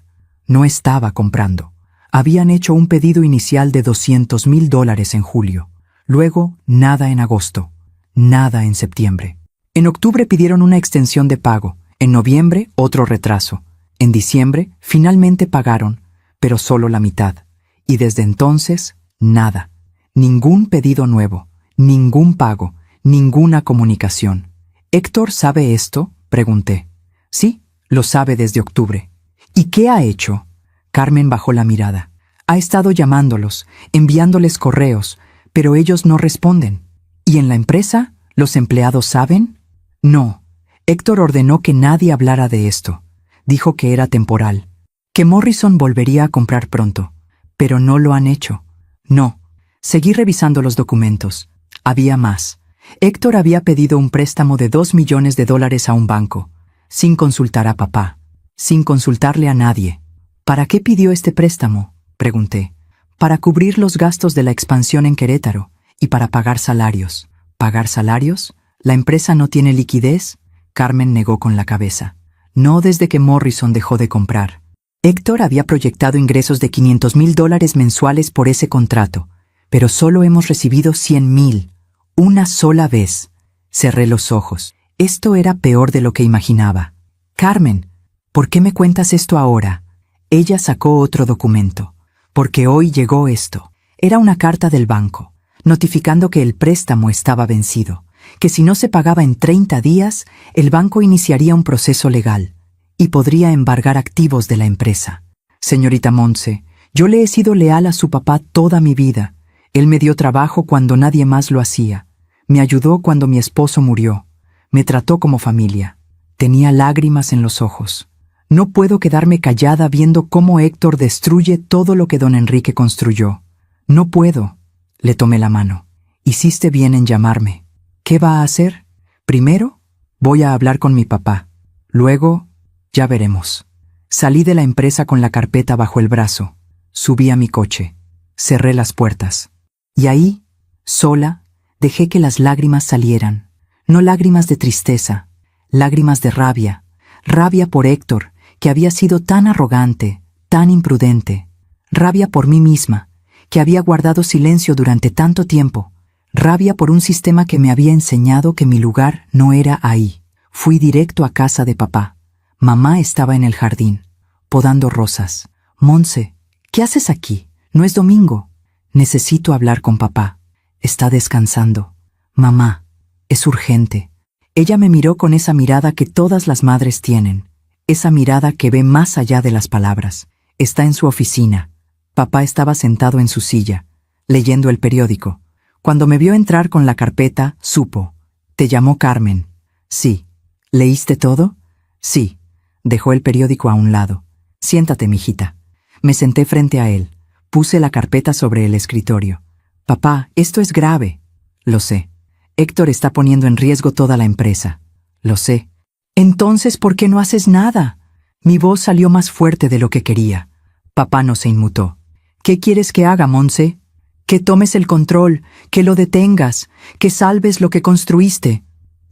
no estaba comprando. Habían hecho un pedido inicial de $200,000 en julio. Luego, nada en agosto. Nada en septiembre. En octubre pidieron una extensión de pago. En noviembre, otro retraso. En diciembre, finalmente pagaron, pero solo la mitad. Y desde entonces, nada. Ningún pedido nuevo. Ningún pago. Ninguna comunicación. ¿Héctor sabe esto?, pregunté. Sí, lo sabe desde octubre. ¿Y qué ha hecho? Carmen bajó la mirada. Ha estado llamándolos, enviándoles correos, pero ellos no responden. ¿Y en la empresa? ¿Los empleados saben? No. Héctor ordenó que nadie hablara de esto. Dijo que era temporal, que Morrison volvería a comprar pronto. Pero no lo han hecho. No. Seguí revisando los documentos. Había más. Héctor había pedido un préstamo de $2 millones a un banco, sin consultar a papá, sin consultarle a nadie. ¿Para qué pidió este préstamo?, pregunté. Para cubrir los gastos de la expansión en Querétaro y para pagar salarios. ¿Pagar salarios? ¿La empresa no tiene liquidez? Carmen negó con la cabeza. No desde que Morrison dejó de comprar. Héctor había proyectado ingresos de $500,000 mensuales por ese contrato, pero solo hemos recibido $100,000. Una sola vez. Cerré los ojos. Esto era peor de lo que imaginaba. Carmen, ¿por qué me cuentas esto ahora? Ella sacó otro documento. Porque hoy llegó esto. Era una carta del banco, notificando que el préstamo estaba vencido, que si no se pagaba en 30 días, el banco iniciaría un proceso legal y podría embargar activos de la empresa. Señorita Monse, yo le he sido leal a su papá toda mi vida. Él me dio trabajo cuando nadie más lo hacía. Me ayudó cuando mi esposo murió. Me trató como familia. Tenía lágrimas en los ojos. No puedo quedarme callada viendo cómo Héctor destruye todo lo que don Enrique construyó. No puedo. Le tomé la mano. Hiciste bien en llamarme. ¿Qué va a hacer? Primero, voy a hablar con mi papá. Luego, ya veremos. Salí de la empresa con la carpeta bajo el brazo. Subí a mi coche. Cerré las puertas. Y ahí, sola, dejé que las lágrimas salieran. No lágrimas de tristeza, lágrimas de rabia. Rabia por Héctor, que había sido tan arrogante, tan imprudente. Rabia por mí misma, que había guardado silencio durante tanto tiempo. Rabia por un sistema que me había enseñado que mi lugar no era ahí. Fui directo a casa de papá. Mamá estaba en el jardín, podando rosas. Monse, ¿qué haces aquí? No es domingo. Necesito hablar con papá. Está descansando. Mamá, es urgente. Ella me miró con esa mirada que todas las madres tienen. Esa mirada que ve más allá de las palabras. Está en su oficina. Papá estaba sentado en su silla, leyendo el periódico. Cuando me vio entrar con la carpeta, supo. ¿Te llamó Carmen? Sí. ¿Leíste todo? Sí. Dejó el periódico a un lado. Siéntate, mijita. Me senté frente a él. Puse la carpeta sobre el escritorio. Papá, esto es grave. Lo sé. Héctor está poniendo en riesgo toda la empresa. Lo sé. Entonces, ¿por qué no haces nada? Mi voz salió más fuerte de lo que quería. Papá no se inmutó. ¿Qué quieres que haga, Monse? Que tomes el control, que lo detengas, que salves lo que construiste.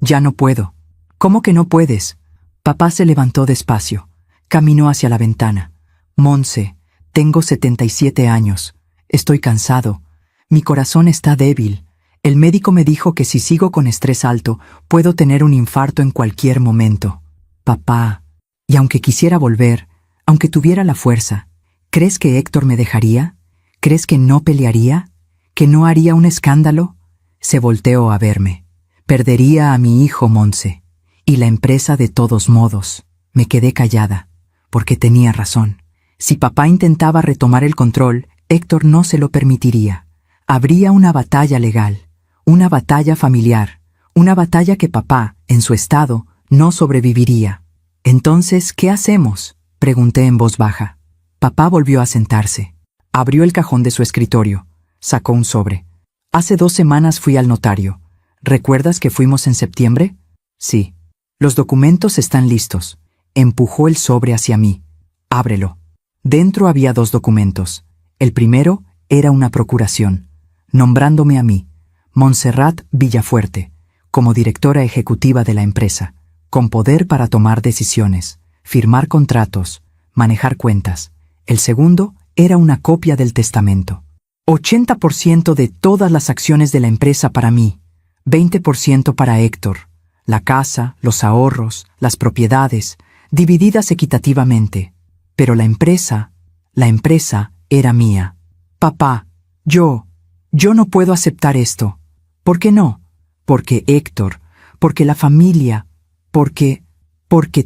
Ya no puedo. ¿Cómo que no puedes? Papá se levantó despacio. Caminó hacia la ventana. Monse, tengo 77 años. Estoy cansado. Mi corazón está débil. El médico me dijo que si sigo con estrés alto, puedo tener un infarto en cualquier momento. Papá, y aunque quisiera volver, aunque tuviera la fuerza, ¿crees que Héctor me dejaría? ¿Crees que no pelearía? ¿Que no haría un escándalo? Se volteó a verme. Perdería a mi hijo, Monse. Y la empresa de todos modos. Me quedé callada, porque tenía razón. Si papá intentaba retomar el control, Héctor no se lo permitiría. Habría una batalla legal. Una batalla familiar, una batalla que papá, en su estado, no sobreviviría. Entonces, ¿qué hacemos? Pregunté en voz baja. Papá volvió a sentarse. Abrió el cajón de su escritorio. Sacó un sobre. Hace 2 semanas fui al notario. ¿Recuerdas que fuimos en septiembre? Sí. Los documentos están listos. Empujó el sobre hacia mí. Ábrelo. Dentro había 2 documentos. El primero era una procuración, nombrándome a mí, Montserrat Villafuerte, como directora ejecutiva de la empresa, con poder para tomar decisiones, firmar contratos, manejar cuentas. El segundo era una copia del testamento. 80% de todas las acciones de la empresa para mí, 20% para Héctor, la casa, los ahorros, las propiedades, divididas equitativamente. Pero la empresa era mía. Papá, yo no puedo aceptar esto. ¿Por qué no? Porque Héctor, porque la familia, porque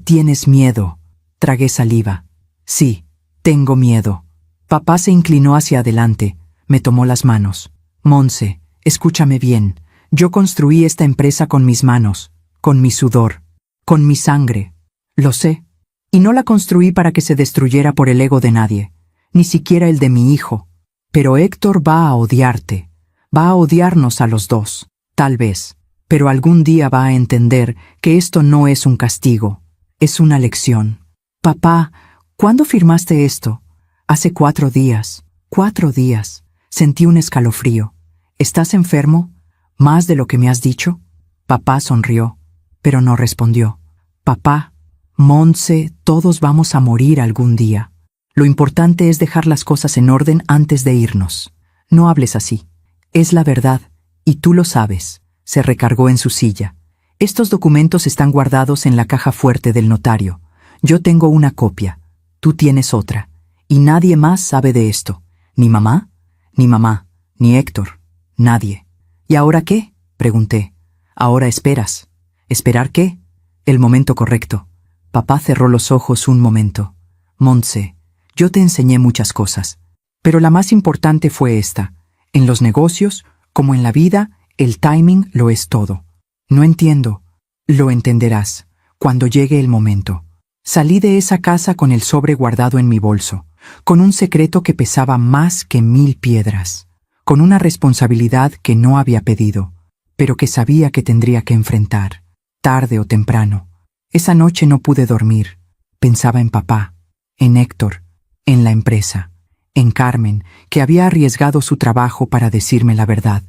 tienes miedo. Tragué saliva. Sí, tengo miedo. Papá se inclinó hacia adelante, me tomó las manos. Monse, escúchame bien. Yo construí esta empresa con mis manos, con mi sudor, con mi sangre. Lo sé. Y no la construí para que se destruyera por el ego de nadie, ni siquiera el de mi hijo. Pero Héctor va a odiarte. Va a odiarnos a los dos, tal vez, pero algún día va a entender que esto no es un castigo, es una lección. Papá, ¿cuándo firmaste esto? Hace 4 días. 4 días. Sentí un escalofrío. ¿Estás enfermo? ¿Más de lo que me has dicho? Papá sonrió, pero no respondió. Papá, Monse, todos vamos a morir algún día. Lo importante es dejar las cosas en orden antes de irnos. No hables así. Es la verdad, y tú lo sabes. Se recargó en su silla. Estos documentos están guardados en la caja fuerte del notario. Yo tengo una copia, tú tienes otra, y nadie más sabe de esto. ¿Ni mamá? Ni Héctor. Nadie. ¿Y ahora qué? Pregunté. Ahora esperas. ¿Esperar qué? El momento correcto. Papá cerró los ojos un momento. Monse, yo te enseñé muchas cosas, pero la más importante fue esta. En los negocios, como en la vida, el timing lo es todo. No entiendo. Lo entenderás cuando llegue el momento. Salí de esa casa con el sobre guardado en mi bolso, con un secreto que pesaba más que 1000 piedras, con una responsabilidad que no había pedido, pero que sabía que tendría que enfrentar, tarde o temprano. Esa noche no pude dormir. Pensaba en papá, en Héctor, en la empresa, en Carmen, que había arriesgado su trabajo para decirme la verdad,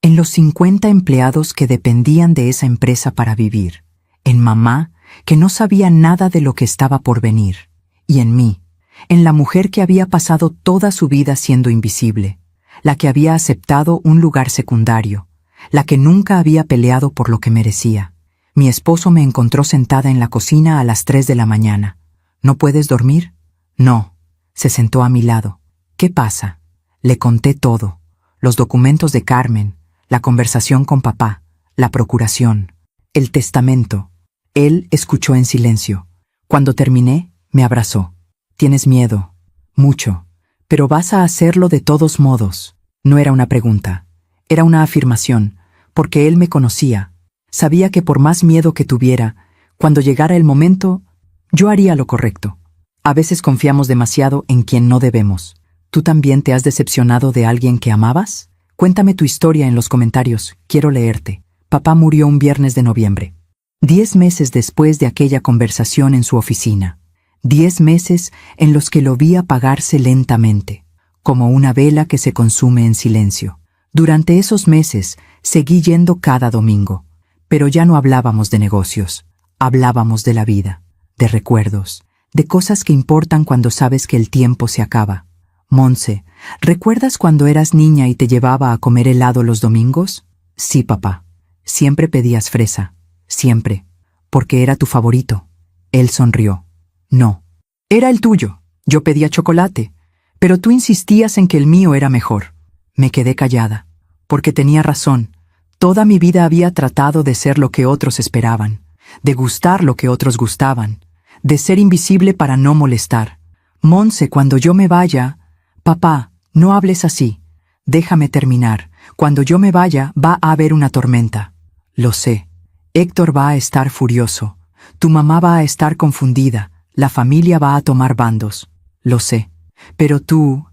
en los 50 empleados que dependían de esa empresa para vivir, en mamá, que no sabía nada de lo que estaba por venir, y en mí, en la mujer que había pasado toda su vida siendo invisible, la que había aceptado un lugar secundario, la que nunca había peleado por lo que merecía. Mi esposo me encontró sentada en la cocina a las 3 de la mañana. ¿No puedes dormir? No. Se sentó a mi lado. ¿Qué pasa? Le conté todo. Los documentos de Carmen, la conversación con papá, la procuración, el testamento. Él escuchó en silencio. Cuando terminé, me abrazó. Tienes miedo. Mucho. Pero vas a hacerlo de todos modos. No era una pregunta. Era una afirmación, porque él me conocía. Sabía que por más miedo que tuviera, cuando llegara el momento, yo haría lo correcto. A veces confiamos demasiado en quien no debemos. ¿Tú también te has decepcionado de alguien que amabas? Cuéntame tu historia en los comentarios. Quiero leerte. Papá murió un viernes de noviembre. 10 meses después de aquella conversación en su oficina. 10 meses en los que lo vi apagarse lentamente, como una vela que se consume en silencio. Durante esos meses seguí yendo cada domingo. Pero ya no hablábamos de negocios, hablábamos de la vida, de recuerdos, de cosas que importan cuando sabes que el tiempo se acaba. Monse, ¿recuerdas cuando eras niña y te llevaba a comer helado los domingos? Sí, papá. Siempre pedías fresa, siempre, porque era tu favorito. Él sonrió. No, era el tuyo. Yo pedía chocolate, pero tú insistías en que el mío era mejor. Me quedé callada, porque tenía razón. Toda mi vida había tratado de ser lo que otros esperaban, de gustar lo que otros gustaban, de ser invisible para no molestar. Monse, cuando yo me vaya... Papá, no hables así. Déjame terminar. Cuando yo me vaya, va a haber una tormenta. Lo sé. Héctor va a estar furioso. Tu mamá va a estar confundida. La familia va a tomar bandos. Lo sé. Pero tú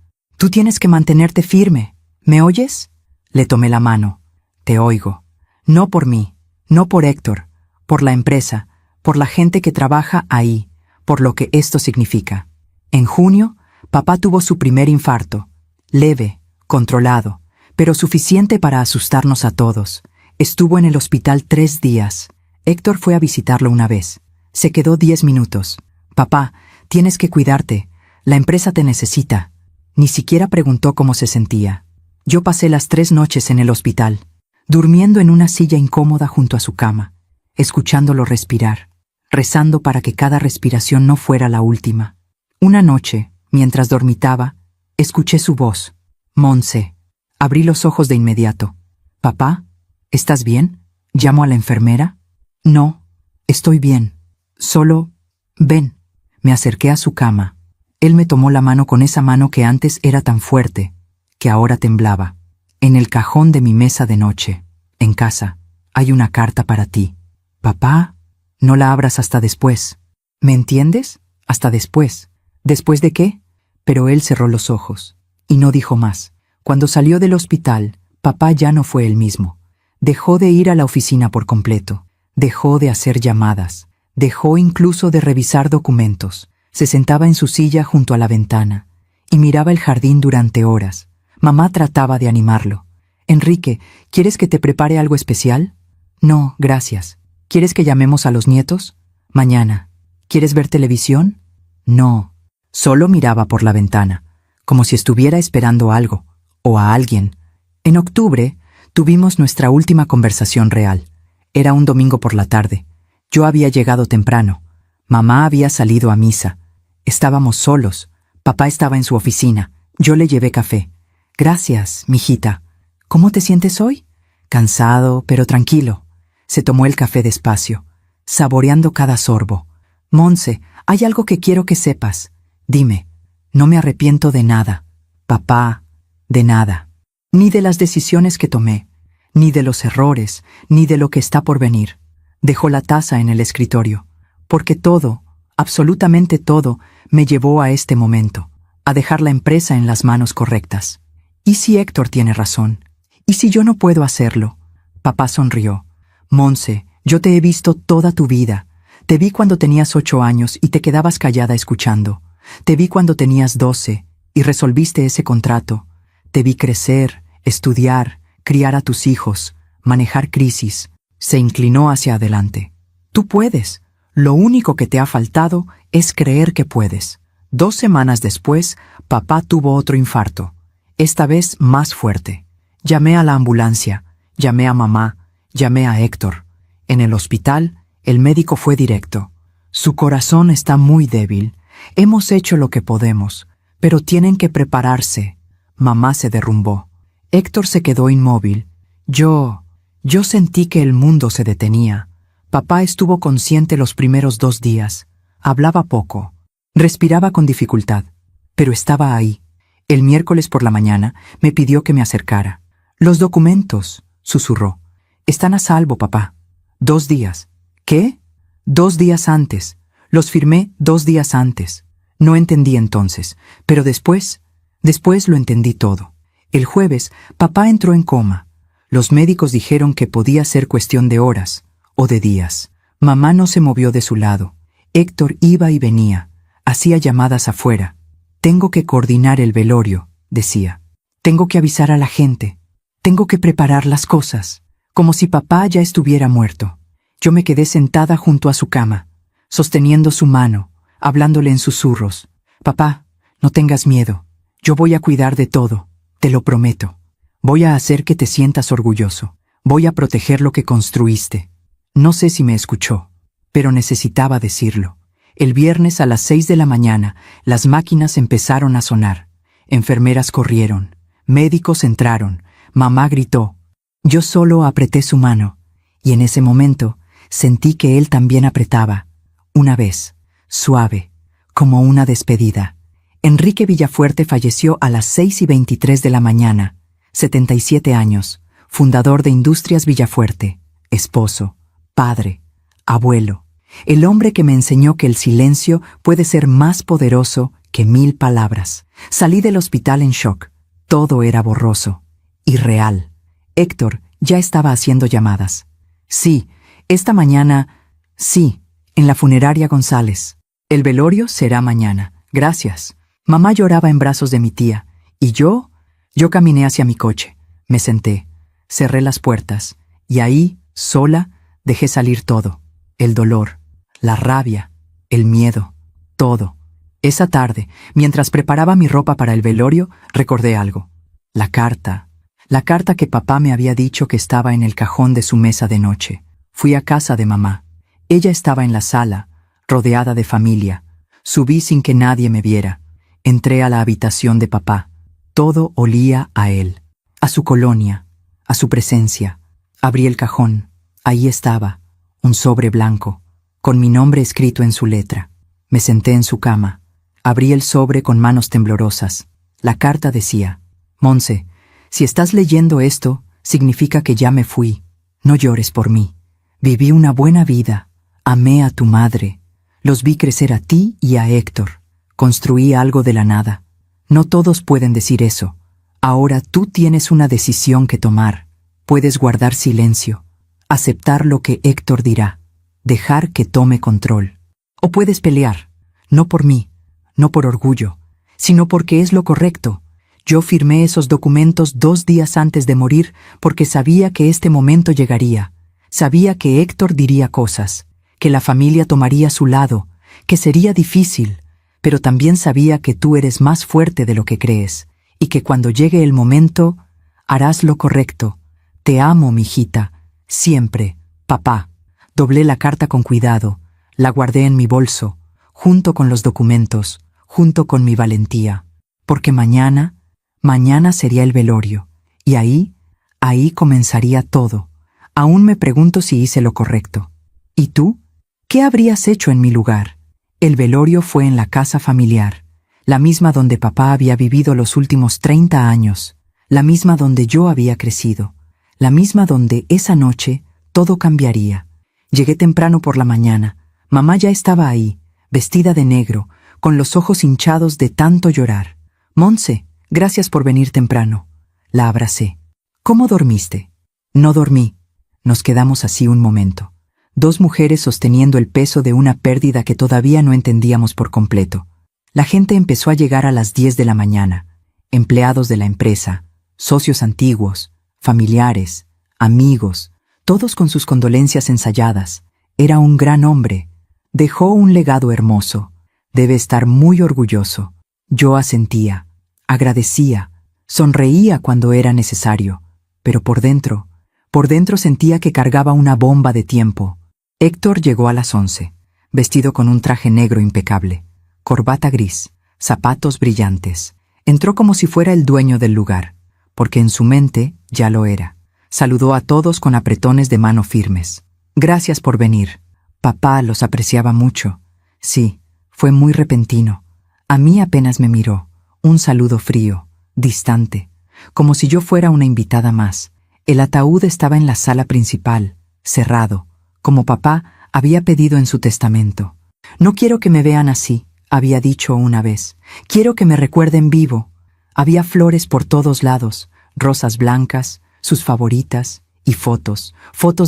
tienes que mantenerte firme. ¿Me oyes? Le tomé la mano. Te oigo. No por mí, no por Héctor, por la empresa, por la gente que trabaja ahí, por lo que esto significa. En junio, papá tuvo su primer infarto. Leve, controlado, pero suficiente para asustarnos a todos. Estuvo en el hospital 3 días. Héctor fue a visitarlo una vez. Se quedó 10 minutos. Papá, tienes que cuidarte. La empresa te necesita. Ni siquiera preguntó cómo se sentía. Yo pasé las 3 noches en el hospital, durmiendo en una silla incómoda junto a su cama, escuchándolo respirar, rezando para que cada respiración no fuera la última. Una noche, mientras dormitaba, escuché su voz. Monse. Abrí los ojos de inmediato. Papá, ¿estás bien? ¿Llamo a la enfermera? No, estoy bien. Solo, ven. Me acerqué a su cama. Él me tomó la mano con esa mano que antes era tan fuerte, que ahora temblaba. En el cajón de mi mesa de noche, en casa, hay una carta para ti. Papá, no la abras hasta después. ¿Me entiendes? Hasta después. ¿Después de qué? Pero él cerró los ojos y no dijo más. Cuando salió del hospital, papá ya no fue el mismo. Dejó de ir a la oficina por completo. Dejó de hacer llamadas. Dejó incluso de revisar documentos. Se sentaba en su silla junto a la ventana y miraba el jardín durante horas. Mamá trataba de animarlo. Enrique, ¿quieres que te prepare algo especial? No, gracias. ¿Quieres que llamemos a los nietos? Mañana. ¿Quieres ver televisión? No. Solo miraba por la ventana, como si estuviera esperando algo, o a alguien. En octubre, tuvimos nuestra última conversación real. Era un domingo por la tarde. Yo había llegado temprano. Mamá había salido a misa. Estábamos solos. Papá estaba en su oficina. Yo le llevé café. Gracias, mijita. ¿Cómo te sientes hoy? Cansado, pero tranquilo. Se tomó el café despacio, saboreando cada sorbo. Monse, hay algo que quiero que sepas. Dime, no me arrepiento de nada. Papá, de nada. Ni de las decisiones que tomé, ni de los errores, ni de lo que está por venir. Dejó la taza en el escritorio, porque todo, absolutamente todo, me llevó a este momento, a dejar la empresa en las manos correctas. ¿Y si Héctor tiene razón? ¿Y si yo no puedo hacerlo? Papá sonrió. Monse, yo te he visto toda tu vida. Te vi cuando tenías 8 años y te quedabas callada escuchando. Te vi cuando tenías 12 y resolviste ese contrato. Te vi crecer, estudiar, criar a tus hijos, manejar crisis. Se inclinó hacia adelante. Tú puedes. Lo único que te ha faltado es creer que puedes. 2 semanas después, papá tuvo otro infarto. Esta vez más fuerte. Llamé a la ambulancia, llamé a mamá, llamé a Héctor. En el hospital, el médico fue directo. Su corazón está muy débil. Hemos hecho lo que podemos, pero tienen que prepararse. Mamá se derrumbó. Héctor se quedó inmóvil. Yo sentí que el mundo se detenía. Papá estuvo consciente los primeros 2 días. Hablaba poco. Respiraba con dificultad, pero estaba ahí. El miércoles por la mañana me pidió que me acercara. Los documentos, susurró. Están a salvo, papá. 2 días. ¿Qué? 2 días antes. Los firmé 2 días antes. No entendí entonces, pero después lo entendí todo. El jueves, papá entró en coma. Los médicos dijeron que podía ser cuestión de horas o de días. Mamá no se movió de su lado. Héctor iba y venía. Hacía llamadas afuera. Tengo que coordinar el velorio, decía. Tengo que avisar a la gente. Tengo que preparar las cosas, como si papá ya estuviera muerto. Yo me quedé sentada junto a su cama, sosteniendo su mano, hablándole en susurros. Papá, no tengas miedo. Yo voy a cuidar de todo, te lo prometo. Voy a hacer que te sientas orgulloso. Voy a proteger lo que construiste. No sé si me escuchó, pero necesitaba decirlo. El viernes a las 6 de la mañana, las máquinas empezaron a sonar. Enfermeras corrieron, médicos entraron, mamá gritó. Yo solo apreté su mano, y en ese momento sentí que él también apretaba. Una vez, suave, como una despedida. Enrique Villafuerte falleció a las 6:23 de la mañana, 77 años, fundador de Industrias Villafuerte, esposo, padre, abuelo. El hombre que me enseñó que el silencio puede ser más poderoso que 1000 palabras. Salí del hospital en shock. Todo era borroso, irreal. Héctor ya estaba haciendo llamadas. Sí, esta mañana, sí, en la funeraria González. El velorio será mañana. Gracias. Mamá lloraba en brazos de mi tía, y yo caminé hacia mi coche. Me senté, cerré las puertas, y ahí, sola, dejé salir todo. El dolor, la rabia, el miedo, todo. Esa tarde, mientras preparaba mi ropa para el velorio, recordé algo. La carta que papá me había dicho que estaba en el cajón de su mesa de noche. Fui a casa de mamá. Ella estaba en la sala, rodeada de familia. Subí sin que nadie me viera. Entré a la habitación de papá. Todo olía a él, a su colonia, a su presencia. Abrí el cajón. Ahí estaba, un sobre blanco, con mi nombre escrito en su letra. Me senté en su cama. Abrí el sobre con manos temblorosas. La carta decía: Monse, si estás leyendo esto, significa que ya me fui. No llores por mí. Viví una buena vida. Amé a tu madre. Los vi crecer a ti y a Héctor. Construí algo de la nada. No todos pueden decir eso. Ahora tú tienes una decisión que tomar. Puedes guardar silencio, aceptar lo que Héctor dirá, dejar que tome control. O puedes pelear, no por mí, no por orgullo, sino porque es lo correcto. Yo firmé esos documentos 2 días antes de morir porque sabía que este momento llegaría. Sabía que Héctor diría cosas, que la familia tomaría su lado, que sería difícil, pero también sabía que tú eres más fuerte de lo que crees, y que cuando llegue el momento, harás lo correcto. Te amo, mijita, siempre, papá. Doblé la carta con cuidado, la guardé en mi bolso, junto con los documentos, junto con mi valentía, porque mañana sería el velorio, y ahí comenzaría todo. Aún me pregunto si hice lo correcto. ¿Y tú? ¿Qué habrías hecho en mi lugar? El velorio fue en la casa familiar, la misma donde papá había vivido los últimos 30 años, la misma donde yo había crecido, la misma donde esa noche todo cambiaría. Llegué temprano por la mañana. Mamá ya estaba ahí, vestida de negro, con los ojos hinchados de tanto llorar. Monse, gracias por venir temprano. La abracé. ¿Cómo dormiste? No dormí. Nos quedamos así un momento. Dos mujeres sosteniendo el peso de una pérdida que todavía no entendíamos por completo. La gente empezó a llegar a las 10 de la mañana. Empleados de la empresa, socios antiguos, familiares, amigos, todos con sus condolencias ensayadas. Era un gran hombre. Dejó un legado hermoso. Debe estar muy orgulloso. Yo asentía, agradecía, sonreía cuando era necesario, pero por dentro sentía que cargaba una bomba de tiempo. Héctor llegó a las 11, vestido con un traje negro impecable, corbata gris, zapatos brillantes. Entró como si fuera el dueño del lugar, porque en su mente ya lo era. Saludó a todos con apretones de mano firmes. Gracias por venir. Papá los apreciaba mucho. Sí, fue muy repentino. A mí apenas me miró. Un saludo frío, distante, como si yo fuera una invitada más. El ataúd estaba en la sala principal, cerrado, como papá había pedido en su testamento. No quiero que me vean así, había dicho una vez. Quiero que me recuerden vivo. Había flores por todos lados, rosas blancas, sus favoritas, y fotos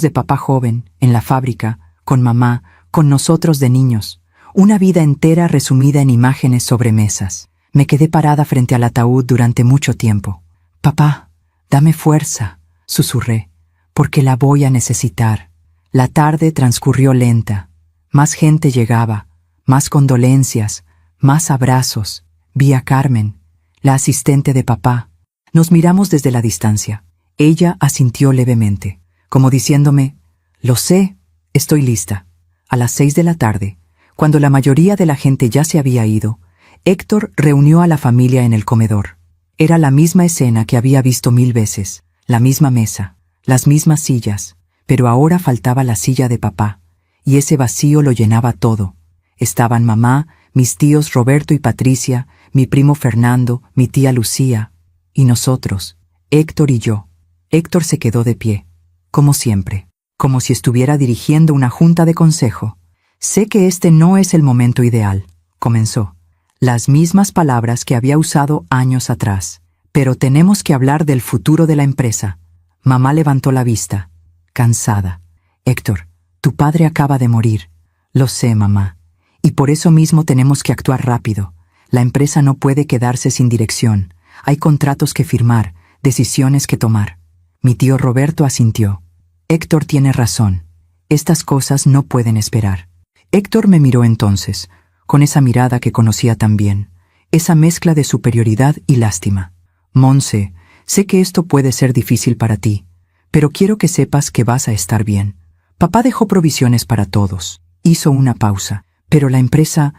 de papá joven, en la fábrica, con mamá, con nosotros de niños. Una vida entera resumida en imágenes sobre mesas. Me quedé parada frente al ataúd durante mucho tiempo. Papá, dame fuerza, susurré, porque la voy a necesitar. La tarde transcurrió lenta. Más gente llegaba, más condolencias, más abrazos. Vi a Carmen, la asistente de papá. Nos miramos desde la distancia. Ella asintió levemente, como diciéndome, lo sé, estoy lista. A las 6 de la tarde, cuando la mayoría de la gente ya se había ido, Héctor reunió a la familia en el comedor. Era la misma escena que había visto 1000 veces, la misma mesa, las mismas sillas, pero ahora faltaba la silla de papá, y ese vacío lo llenaba todo. Estaban mamá, mis tíos Roberto y Patricia, mi primo Fernando, mi tía Lucía, y nosotros, Héctor y yo. Héctor se quedó de pie, como siempre, como si estuviera dirigiendo una junta de consejo. Sé que este no es el momento ideal, comenzó. Las mismas palabras que había usado años atrás. Pero tenemos que hablar del futuro de la empresa. Mamá levantó la vista, cansada. Héctor, tu padre acaba de morir. Lo sé, mamá. Y por eso mismo tenemos que actuar rápido. La empresa no puede quedarse sin dirección. Hay contratos que firmar, decisiones que tomar. Mi tío Roberto asintió. Héctor tiene razón. Estas cosas no pueden esperar. Héctor me miró entonces, con esa mirada que conocía tan bien, esa mezcla de superioridad y lástima. Monse, sé que esto puede ser difícil para ti, pero quiero que sepas que vas a estar bien. Papá dejó provisiones para todos. Hizo una pausa, pero la empresa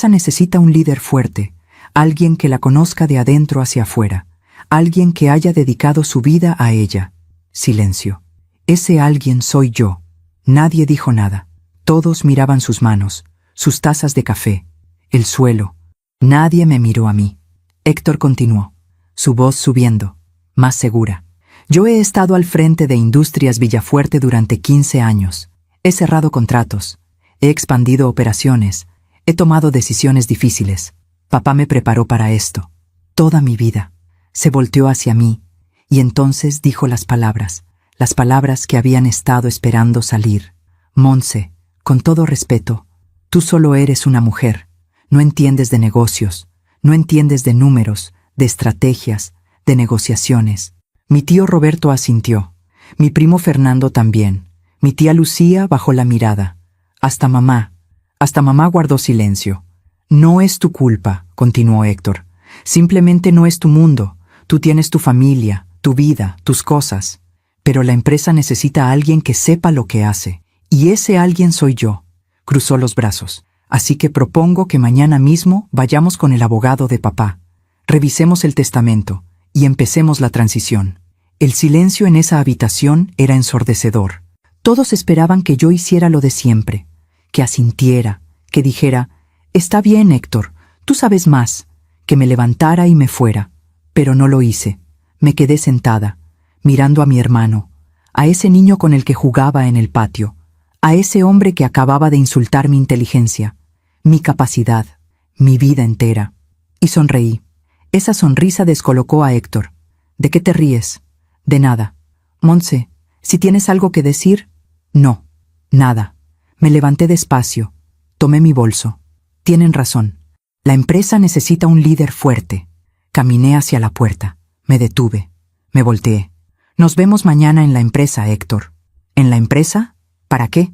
necesita un líder fuerte, alguien que la conozca de adentro hacia afuera, alguien que haya dedicado su vida a ella. Silencio. Ese alguien soy yo. Nadie dijo nada. Todos miraban sus manos, sus tazas de café, el suelo. Nadie me miró a mí. Héctor continuó, su voz subiendo, más segura. Yo he estado al frente de Industrias Villafuerte durante 15 años. He cerrado contratos, he expandido operaciones, he tomado decisiones difíciles. Papá me preparó para esto. Toda mi vida. Se volteó hacia mí, y entonces dijo las palabras que habían estado esperando salir. Monse, con todo respeto, tú solo eres una mujer. No entiendes de negocios, no entiendes de números, de estrategias, de negociaciones. Mi tío Roberto asintió, mi primo Fernando también, mi tía Lucía bajó la mirada. Hasta mamá guardó silencio. No es tu culpa, continuó Héctor. Simplemente no es tu mundo. Tú tienes tu familia, tu vida, tus cosas. Pero la empresa necesita a alguien que sepa lo que hace. Y ese alguien soy yo. Cruzó los brazos. Así que propongo que mañana mismo vayamos con el abogado de papá. Revisemos el testamento y empecemos la transición. El silencio en esa habitación era ensordecedor. Todos esperaban que yo hiciera lo de siempre, que asintiera, que dijera, está bien, Héctor, tú sabes más, que me levantara y me fuera. Pero no lo hice. Me quedé sentada, mirando a mi hermano, a ese niño con el que jugaba en el patio, a ese hombre que acababa de insultar mi inteligencia, mi capacidad, mi vida entera. Y sonreí. Esa sonrisa descolocó a Héctor. ¿De qué te ríes? De nada. Montse, si tienes algo que decir. No, nada. Me levanté despacio. Tomé mi bolso. Tienen razón. La empresa necesita un líder fuerte. Caminé hacia la puerta. Me detuve. Me volteé. Nos vemos mañana en la empresa, Héctor. ¿En la empresa? ¿Para qué?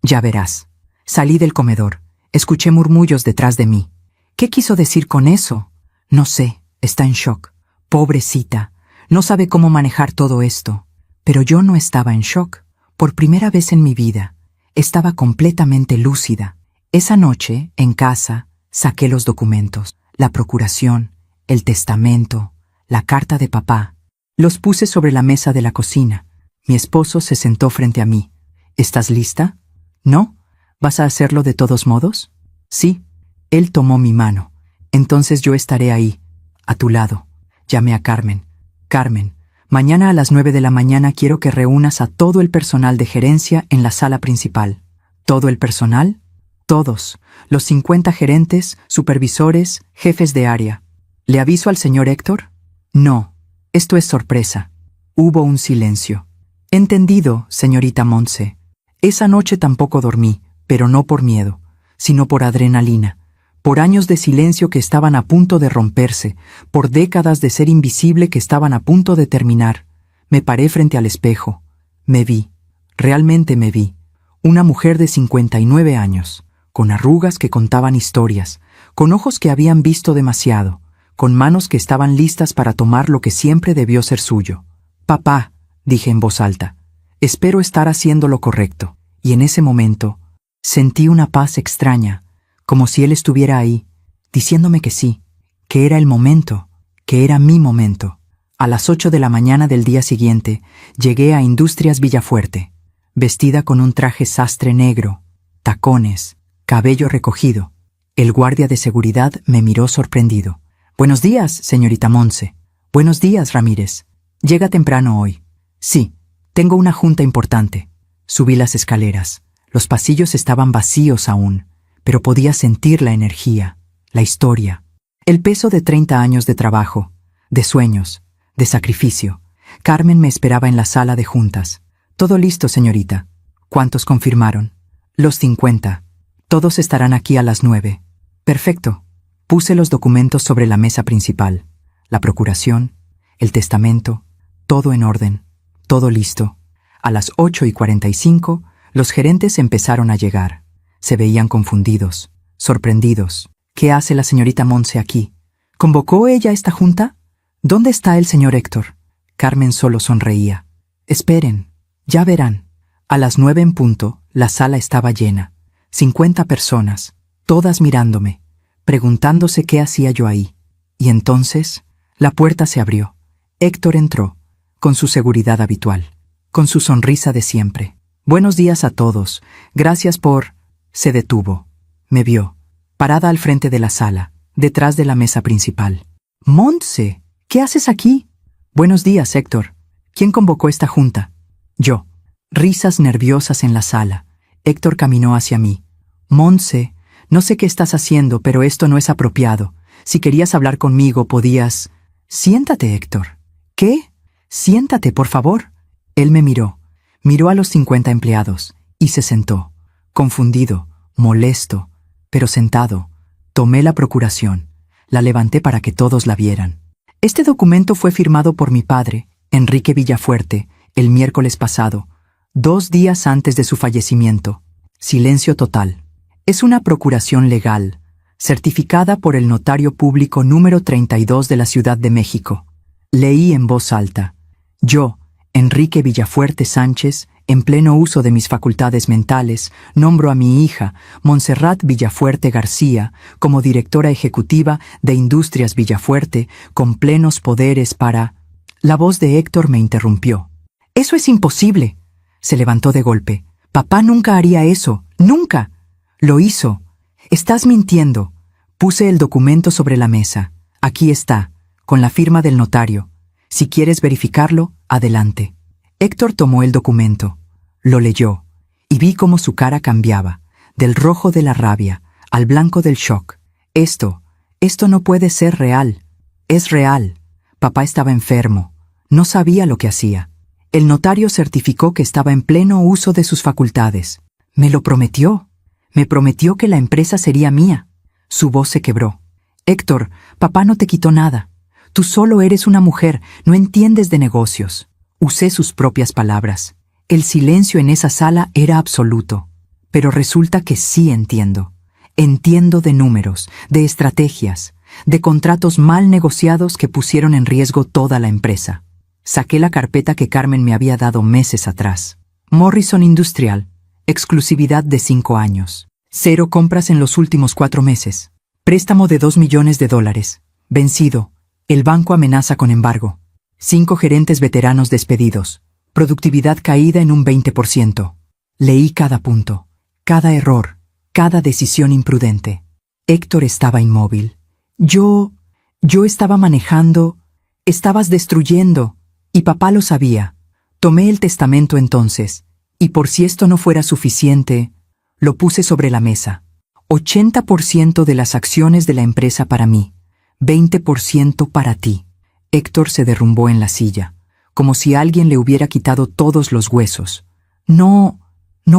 Ya verás. Salí del comedor. Escuché murmullos detrás de mí. ¿Qué quiso decir con eso? No sé. Está en shock. Pobrecita. No sabe cómo manejar todo esto. Pero yo no estaba en shock. Por primera vez en mi vida, estaba completamente lúcida. Esa noche, en casa, saqué los documentos, la procuración, el testamento, la carta de papá. Los puse sobre la mesa de la cocina. Mi esposo se sentó frente a mí. ¿Estás lista? ¿No? ¿Vas a hacerlo de todos modos? Sí. Él tomó mi mano. Entonces yo estaré ahí, a tu lado. Llamé a Carmen. Carmen, mañana a las 9 de la mañana quiero que reúnas a todo el personal de gerencia en la sala principal. ¿Todo el personal? Todos. Los 50 gerentes, supervisores, jefes de área. ¿Le aviso al señor Héctor? No. Esto es sorpresa. Hubo un silencio. Entendido, señorita Montse. Esa noche tampoco dormí, pero no por miedo, sino por adrenalina. Por años de silencio que estaban a punto de romperse, por décadas de ser invisible que estaban a punto de terminar. Me paré frente al espejo. Me vi. Realmente me vi. Una mujer de 59 años, con arrugas que contaban historias, con ojos que habían visto demasiado, con manos que estaban listas para tomar lo que siempre debió ser suyo. Papá, dije en voz alta, espero estar haciendo lo correcto. Y en ese momento, sentí una paz extraña, como si él estuviera ahí, diciéndome que sí, que era el momento, que era mi momento. A las 8 de la mañana del día siguiente, llegué a Industrias Villafuerte, vestida con un traje sastre negro, tacones, cabello recogido. El guardia de seguridad me miró sorprendido. Buenos días, señorita Montse. Buenos días, Ramírez. ¿Llega temprano hoy? Sí, tengo una junta importante. Subí las escaleras. Los pasillos estaban vacíos aún, pero podía sentir la energía, la historia, el peso de 30 años de trabajo, de sueños, de sacrificio. Carmen me esperaba en la sala de juntas. Todo listo, señorita. ¿Cuántos confirmaron? Los 50. Todos estarán aquí a las 9. Perfecto. Puse los documentos sobre la mesa principal. La procuración, el testamento, todo en orden, todo listo. A las 8:45, los gerentes empezaron a llegar. Se veían confundidos, sorprendidos. ¿Qué hace la señorita Montse aquí? ¿Convocó ella esta junta? ¿Dónde está el señor Héctor? Carmen solo sonreía. Esperen, ya verán. A las 9 en punto, la sala estaba llena. 50 personas, todas mirándome, preguntándose qué hacía yo ahí. Y entonces, la puerta se abrió. Héctor entró, con su seguridad habitual, con su sonrisa de siempre. Buenos días a todos, gracias por... Se detuvo. Me vio, parada al frente de la sala, detrás de la mesa principal. Montse, ¿qué haces aquí? Buenos días, Héctor. ¿Quién convocó esta junta? Yo. Risas nerviosas en la sala. Héctor caminó hacia mí. Montse, no sé qué estás haciendo, pero esto no es apropiado. Si querías hablar conmigo, podías... Siéntate, Héctor. ¿Qué? Siéntate, por favor. Él me miró. Miró a los 50 empleados y se sentó. Confundido, molesto, pero sentado. Tomé la procuración. La levanté para que todos la vieran. Este documento fue firmado por mi padre, Enrique Villafuerte, el miércoles pasado, 2 días antes de su fallecimiento. Silencio total. Es una procuración legal, certificada por el notario público número 32 de la Ciudad de México. Leí en voz alta. Yo, Enrique Villafuerte Sánchez, en pleno uso de mis facultades mentales, nombro a mi hija, Montserrat Villafuerte García, como directora ejecutiva de Industrias Villafuerte, con plenos poderes para... La voz de Héctor me interrumpió. «¡Eso es imposible!». Se levantó de golpe. «Papá nunca haría eso, nunca». «Lo hizo. Estás mintiendo». Puse el documento sobre la mesa. «Aquí está, con la firma del notario. Si quieres verificarlo, adelante». Héctor tomó el documento, lo leyó, y vi cómo su cara cambiaba, del rojo de la rabia al blanco del shock. Esto no puede ser real. Es real. Papá estaba enfermo. No sabía lo que hacía. El notario certificó que estaba en pleno uso de sus facultades. Me lo prometió. Me prometió que la empresa sería mía. Su voz se quebró. Héctor, papá no te quitó nada. Tú solo eres una mujer, no entiendes de negocios. Usé sus propias palabras. El silencio en esa sala era absoluto. Pero resulta que sí entiendo. Entiendo de números, de estrategias, de contratos mal negociados que pusieron en riesgo toda la empresa. Saqué la carpeta que Carmen me había dado meses atrás. Morrison Industrial, exclusividad de 5 años. 0 compras en los últimos 4 meses. Préstamo de $2 millones. Vencido. El banco amenaza con embargo. 5 gerentes veteranos despedidos. Productividad caída en un 20%. Leí cada punto, cada error, cada decisión imprudente. Héctor estaba inmóvil. Yo estaba manejando, estabas destruyendo, y papá lo sabía. Tomé el testamento entonces, y por si esto no fuera suficiente, lo puse sobre la mesa. 80% de las acciones de la empresa para mí, 20% para ti. Héctor se derrumbó en la silla, como si alguien le hubiera quitado todos los huesos. No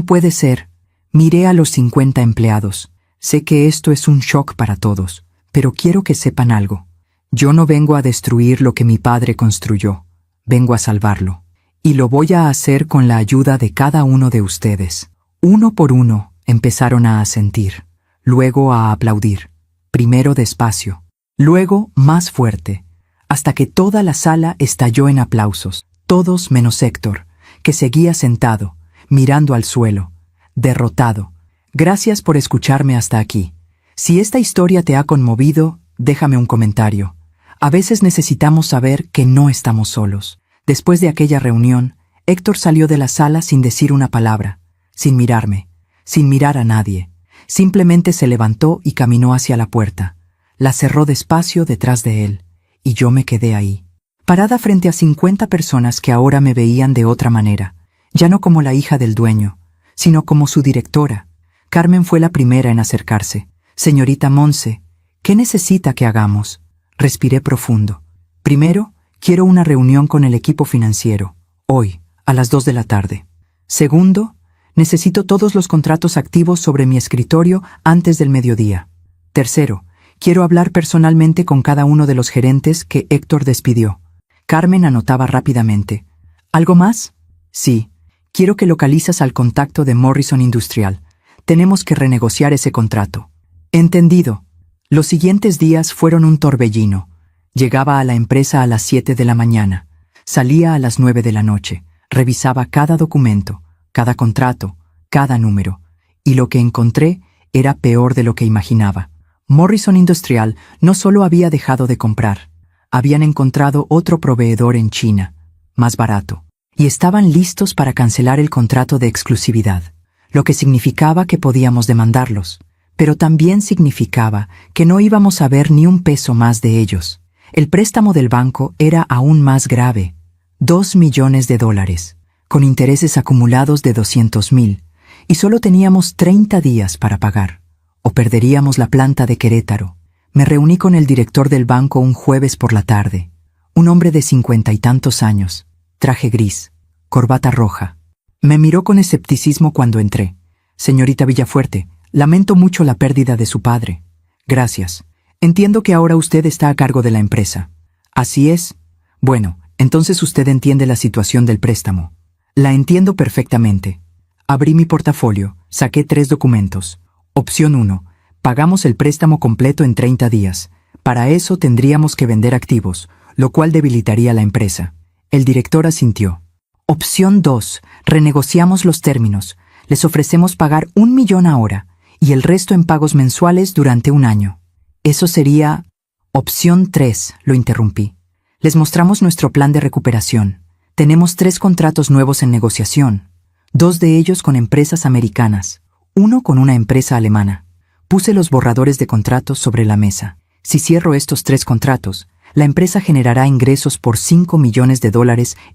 puede ser. Miré a los 50 empleados. Sé que esto es un shock para todos, pero quiero que sepan algo. Yo no vengo a destruir lo que mi padre construyó. Vengo a salvarlo. Y lo voy a hacer con la ayuda de cada uno de ustedes. Uno por uno empezaron a asentir, luego a aplaudir. Primero despacio, luego más fuerte, hasta que toda la sala estalló en aplausos. Todos menos Héctor, que seguía sentado, mirando al suelo, derrotado. Gracias por escucharme hasta aquí. Si esta historia te ha conmovido, déjame un comentario. A veces necesitamos saber que no estamos solos. Después de aquella reunión, Héctor salió de la sala sin decir una palabra, sin mirarme, sin mirar a nadie. Simplemente se levantó y caminó hacia la puerta. La cerró despacio detrás de él, y yo me quedé ahí, parada frente a 50 personas que ahora me veían de otra manera, ya no como la hija del dueño, sino como su directora. Carmen fue la primera en acercarse. Señorita Monse, ¿qué necesita que hagamos? Respiré profundo. Primero, quiero una reunión con el equipo financiero, hoy, a las 2 de la tarde. Segundo, necesito todos los contratos activos sobre mi escritorio antes del mediodía. Tercero, quiero hablar personalmente con cada uno de los gerentes que Héctor despidió. Carmen anotaba rápidamente. ¿Algo más? Sí. Quiero que localizas al contacto de Morrison Industrial. Tenemos que renegociar ese contrato. Entendido. Los siguientes días fueron un torbellino. Llegaba a la empresa a las 7 de la mañana. Salía a las 9 de la noche. Revisaba cada documento, cada contrato, cada número. Y lo que encontré era peor de lo que imaginaba. Morrison Industrial no solo había dejado de comprar. Habían encontrado otro proveedor en China, más barato. Y estaban listos para cancelar el contrato de exclusividad, lo que significaba que podíamos demandarlos, pero también significaba que no íbamos a ver ni un peso más de ellos. El préstamo del banco era aún más grave, $2 millones, con intereses acumulados de 200,000, y solo teníamos 30 días para pagar, o perderíamos la planta de Querétaro. Me reuní con el director del banco un jueves por la tarde, un hombre de 50 y tantos años, traje gris, corbata roja. Me miró con escepticismo cuando entré. Señorita Villafuerte, lamento mucho la pérdida de su padre. Gracias. Entiendo que ahora usted está a cargo de la empresa. ¿Así es? Bueno, entonces usted entiende la situación del préstamo. La entiendo perfectamente. Abrí mi portafolio, saqué 3 documentos. Opción 1. Pagamos el préstamo completo en 30 días. Para eso tendríamos que vender activos, lo cual debilitaría la empresa. El director asintió. Opción 2. Renegociamos los términos. Les ofrecemos pagar $1 millón ahora y el resto en pagos mensuales durante un año. Eso sería... Opción 3, lo interrumpí. Les mostramos nuestro plan de recuperación. Tenemos 3 contratos nuevos en negociación. 2 de ellos con empresas americanas. 1 con una empresa alemana. Puse los borradores de contratos sobre la mesa. Si cierro estos 3 contratos, la empresa generará ingresos por $5 millones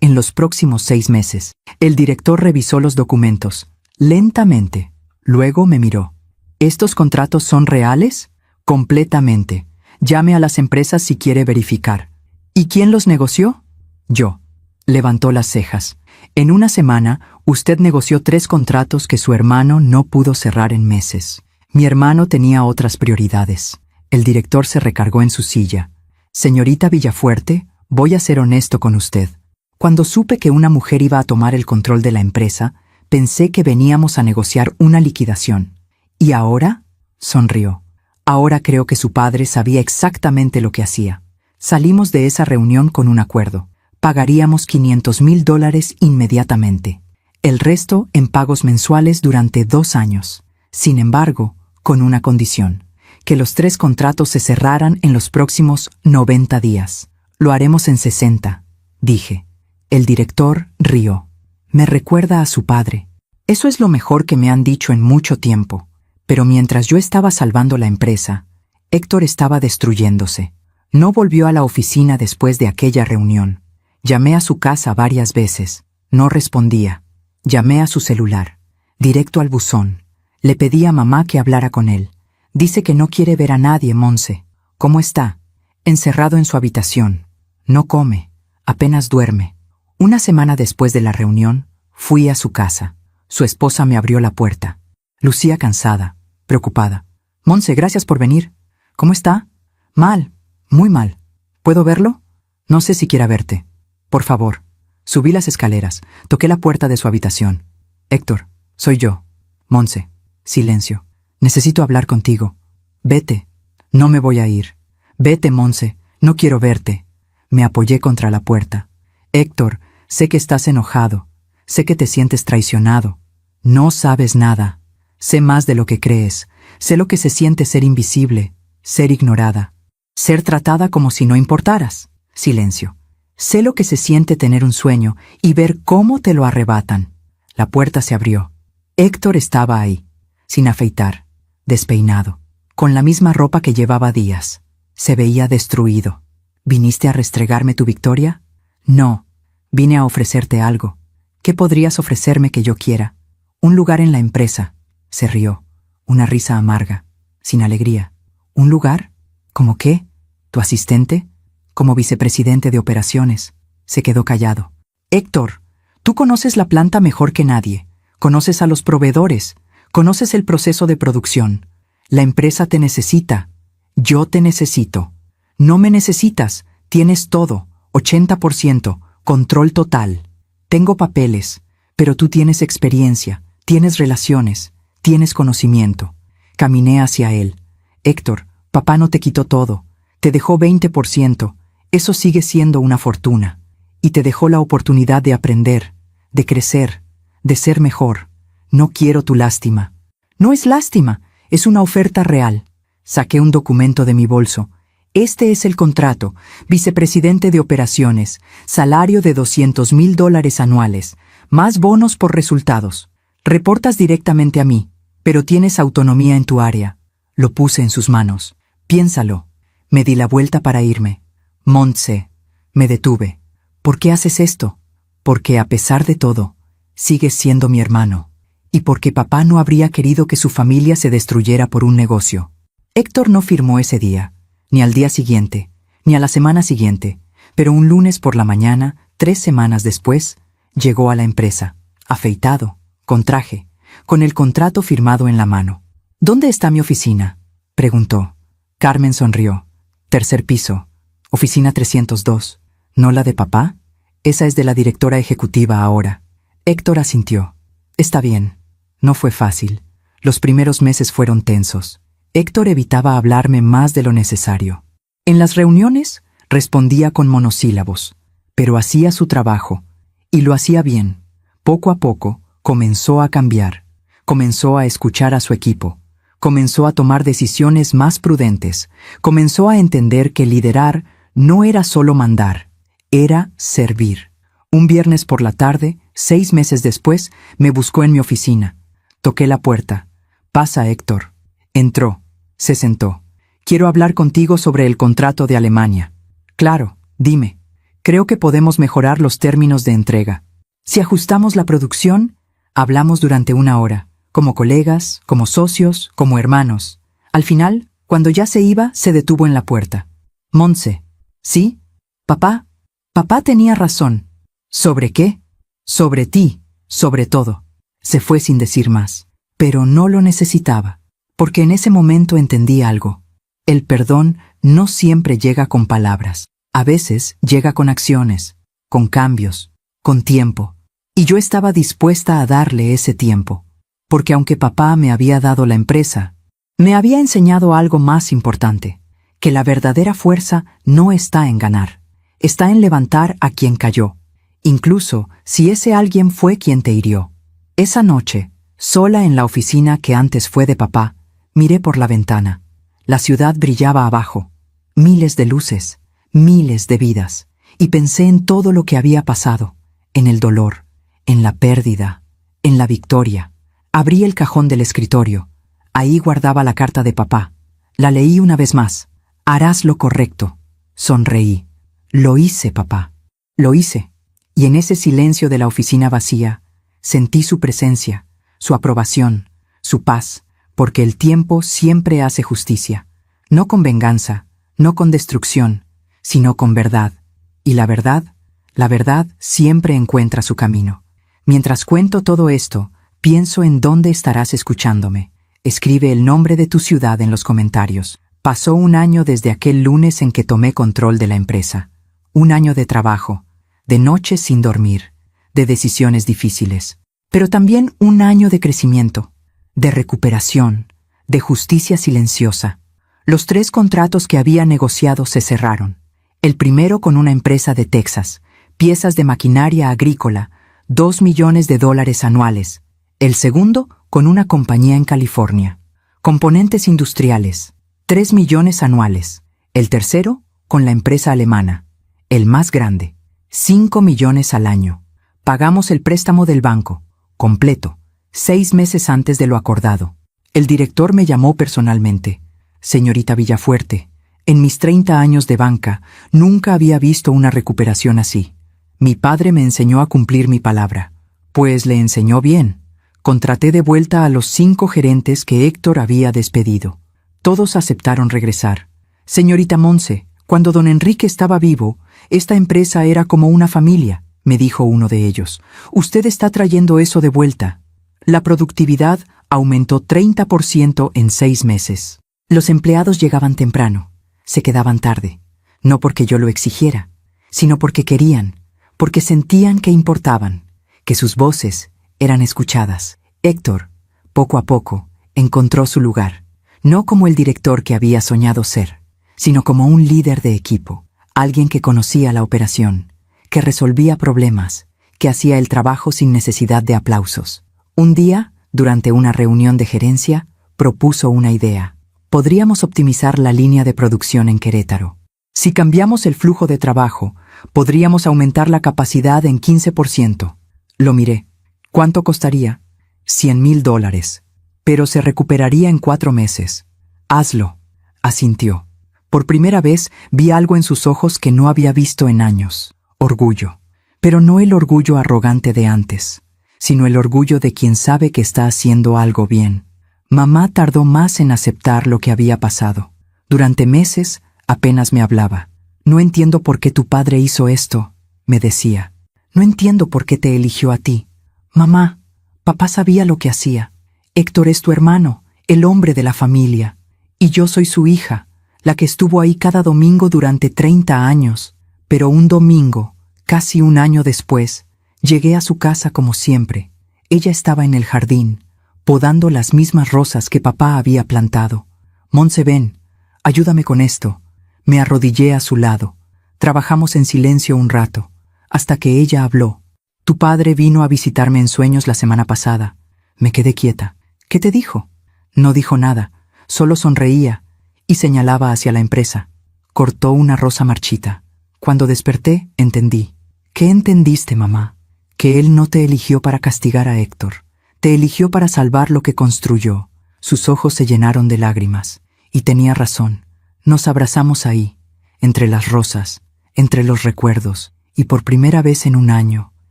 en los próximos 6 meses. El director revisó los documentos. lentamente. Luego me miró. ¿Estos contratos son reales? Completamente. Llame a las empresas si quiere verificar. ¿Y quién los negoció? Yo. Levantó las cejas. En una semana, usted negoció 3 contratos que su hermano no pudo cerrar en meses. Mi hermano tenía otras prioridades. El director se recargó en su silla. Señorita Villafuerte, voy a ser honesto con usted. Cuando supe que una mujer iba a tomar el control de la empresa, pensé que veníamos a negociar una liquidación. ¿Y ahora? Sonrió. Ahora creo que su padre sabía exactamente lo que hacía. Salimos de esa reunión con un acuerdo. Pagaríamos $500,000 inmediatamente. El resto en pagos mensuales durante 2 años. Sin embargo, con una condición: que los 3 contratos se cerraran en los próximos 90 días. Lo haremos en 60, dije. El director rió. Me recuerda a su padre. Eso es lo mejor que me han dicho en mucho tiempo. Pero mientras yo estaba salvando la empresa, Héctor estaba destruyéndose. No volvió a la oficina después de aquella reunión. Llamé a su casa varias veces. No respondía. Llamé a su celular. Directo al buzón. Le pedí a mamá que hablara con él. Dice que no quiere ver a nadie, Monse. ¿Cómo está? Encerrado en su habitación. No come. Apenas duerme. Una semana después de la reunión, fui a su casa. Su esposa me abrió la puerta. Lucía cansada, preocupada. Monse, gracias por venir. ¿Cómo está? Mal, muy mal. ¿Puedo verlo? No sé si quiera verte. Por favor. Subí las escaleras, toqué la puerta de su habitación. Héctor, soy yo. Monse, silencio. Necesito hablar contigo. Vete. No me voy a ir. Vete, Monse, no quiero verte. Me apoyé contra la puerta. Héctor, sé que estás enojado. Sé que te sientes traicionado. No sabes nada. Sé más de lo que crees. Sé lo que se siente ser invisible, ser ignorada, ser tratada como si no importaras. Silencio. Sé lo que se siente tener un sueño y ver cómo te lo arrebatan. La puerta se abrió. Héctor estaba ahí, sin afeitar, despeinado, con la misma ropa que llevaba días. Se veía destruido. ¿Viniste a restregarme tu victoria? No. Vine a ofrecerte algo. ¿Qué podrías ofrecerme que yo quiera? Un lugar en la empresa. Se rió. Una risa amarga, sin alegría. ¿Un lugar? ¿Cómo qué? ¿Tu asistente? Como vicepresidente de operaciones. Se quedó callado. Héctor, tú conoces la planta mejor que nadie. Conoces a los proveedores. Conoces el proceso de producción. La empresa te necesita. Yo te necesito. No me necesitas. Tienes todo. 80%. Control total. Tengo papeles. Pero tú tienes experiencia. Tienes relaciones. Tienes conocimiento. Caminé hacia él. Héctor, papá no te quitó todo. Te dejó 20%. Eso sigue siendo una fortuna. Y te dejó la oportunidad de aprender, de crecer, de ser mejor. No quiero tu lástima. No es lástima, es una oferta real. Saqué un documento de mi bolso. Este es el contrato. Vicepresidente de operaciones. Salario de $200,000 anuales. Más bonos por resultados. Reportas directamente a mí, pero tienes autonomía en tu área. Lo puse en sus manos. Piénsalo. Me di la vuelta para irme. Montse. Me detuve. ¿Por qué haces esto? Porque a pesar de todo, sigues siendo mi hermano. Y porque papá no habría querido que su familia se destruyera por un negocio. Héctor no firmó ese día, ni al día siguiente, ni a la semana siguiente, pero un lunes por la mañana, 3 semanas después, llegó a la empresa, afeitado, con traje, con el contrato firmado en la mano. ¿Dónde está mi oficina?, preguntó. Carmen sonrió. 3er piso, oficina 302. ¿No la de papá? Esa es de la directora ejecutiva ahora. Héctor asintió. Está bien. No fue fácil. Los primeros meses fueron tensos. Héctor evitaba hablarme más de lo necesario. En las reuniones respondía con monosílabos, pero hacía su trabajo, y lo hacía bien. Poco a poco comenzó a cambiar. Comenzó a escuchar a su equipo. Comenzó a tomar decisiones más prudentes. Comenzó a entender que liderar no era solo mandar, era servir. Un viernes por la tarde, 6 meses después, me buscó en mi oficina. Toqué la puerta. Pasa, Héctor. Entró. Se sentó. Quiero hablar contigo sobre el contrato de Alemania. Claro, dime. Creo que podemos mejorar los términos de entrega. Si ajustamos la producción, Hablamos durante 1 hora, como colegas, como socios, como hermanos. Al final, cuando ya se iba, se detuvo en la puerta. Montse. ¿Sí? Papá. Papá tenía razón. ¿Sobre qué? Sobre ti, sobre todo. Se fue sin decir más. Pero no lo necesitaba, porque en ese momento entendí algo. El perdón no siempre llega con palabras. A veces llega con acciones, con cambios, con tiempo. Y yo estaba dispuesta a darle ese tiempo, porque aunque papá me había dado la empresa, me había enseñado algo más importante, que la verdadera fuerza no está en ganar, está en levantar a quien cayó, incluso si ese alguien fue quien te hirió. Esa noche, sola en la oficina que antes fue de papá, miré por la ventana. La ciudad brillaba abajo, miles de luces, miles de vidas, y pensé en todo lo que había pasado, en el dolor, en la pérdida, en la victoria. Abrí el cajón del escritorio. Ahí guardaba la carta de papá. La leí una vez más. Harás lo correcto. Sonreí. Lo hice, papá. Lo hice. Y en ese silencio de la oficina vacía, sentí su presencia, su aprobación, su paz, porque el tiempo siempre hace justicia. No con venganza, no con destrucción, sino con verdad. Y la verdad siempre encuentra su camino. Mientras cuento todo esto, pienso en dónde estarás escuchándome. Escribe el nombre de tu ciudad en los comentarios. Pasó 1 año desde aquel lunes en que tomé control de la empresa. 1 año de trabajo, de noches sin dormir, de decisiones difíciles. Pero también 1 año de crecimiento, de recuperación, de justicia silenciosa. Los 3 contratos que había negociado se cerraron. El primero con una empresa de Texas, piezas de maquinaria agrícola, $2 millones anuales. El segundo con una compañía en California. Componentes industriales, 3 millones anuales. El tercero con la empresa alemana, el más grande, 5 millones al año. Pagamos el préstamo del banco, completo, 6 meses antes de lo acordado. El director me llamó personalmente. Señorita Villafuerte, en mis 30 años de banca, nunca había visto una recuperación así. Mi padre me enseñó a cumplir mi palabra. Pues le enseñó bien. Contraté de vuelta a los 5 gerentes que Héctor había despedido. Todos aceptaron regresar. Señorita Montse, cuando don Enrique estaba vivo, esta empresa era como una familia, me dijo uno de ellos. Usted está trayendo eso de vuelta. La productividad aumentó 30% en 6 meses. Los empleados llegaban temprano, se quedaban tarde, no porque yo lo exigiera, sino porque querían, porque sentían que importaban, que sus voces eran escuchadas. Héctor, poco a poco, encontró su lugar, no como el director que había soñado ser, sino como un líder de equipo, alguien que conocía la operación, que resolvía problemas, que hacía el trabajo sin necesidad de aplausos. Un día, durante una reunión de gerencia, propuso una idea. Podríamos optimizar la línea de producción en Querétaro. Si cambiamos el flujo de trabajo, podríamos aumentar la capacidad en 15%. Lo miré. ¿Cuánto costaría? $100,000. Pero se recuperaría en 4 meses. Hazlo, asintió. Por primera vez vi algo en sus ojos que no había visto en años. Orgullo. Pero no el orgullo arrogante de antes, sino el orgullo de quien sabe que está haciendo algo bien. Mamá tardó más en aceptar lo que había pasado. Durante meses apenas me hablaba. No entiendo por qué tu padre hizo esto, me decía. No entiendo por qué te eligió a ti. Mamá, papá sabía lo que hacía. Héctor es tu hermano, el hombre de la familia. Y yo soy su hija, la que estuvo ahí cada domingo durante 30 años. Pero un domingo, casi 1 año después, llegué a su casa como siempre. Ella estaba en el jardín, podando las mismas rosas que papá había plantado. Montse, ven, ayúdame con esto. Me arrodillé a su lado. Trabajamos en silencio un rato, hasta que ella habló. Tu padre vino a visitarme en sueños la semana pasada. Me quedé quieta. ¿Qué te dijo? No dijo nada, solo sonreía y señalaba hacia la empresa. Cortó una rosa marchita. Cuando desperté, entendí. ¿Qué entendiste, mamá? Que él no te eligió para castigar a Héctor. Te eligió para salvar lo que construyó. Sus ojos se llenaron de lágrimas. Y tenía razón. Nos abrazamos ahí, entre las rosas, entre los recuerdos, y por primera vez en 1 año,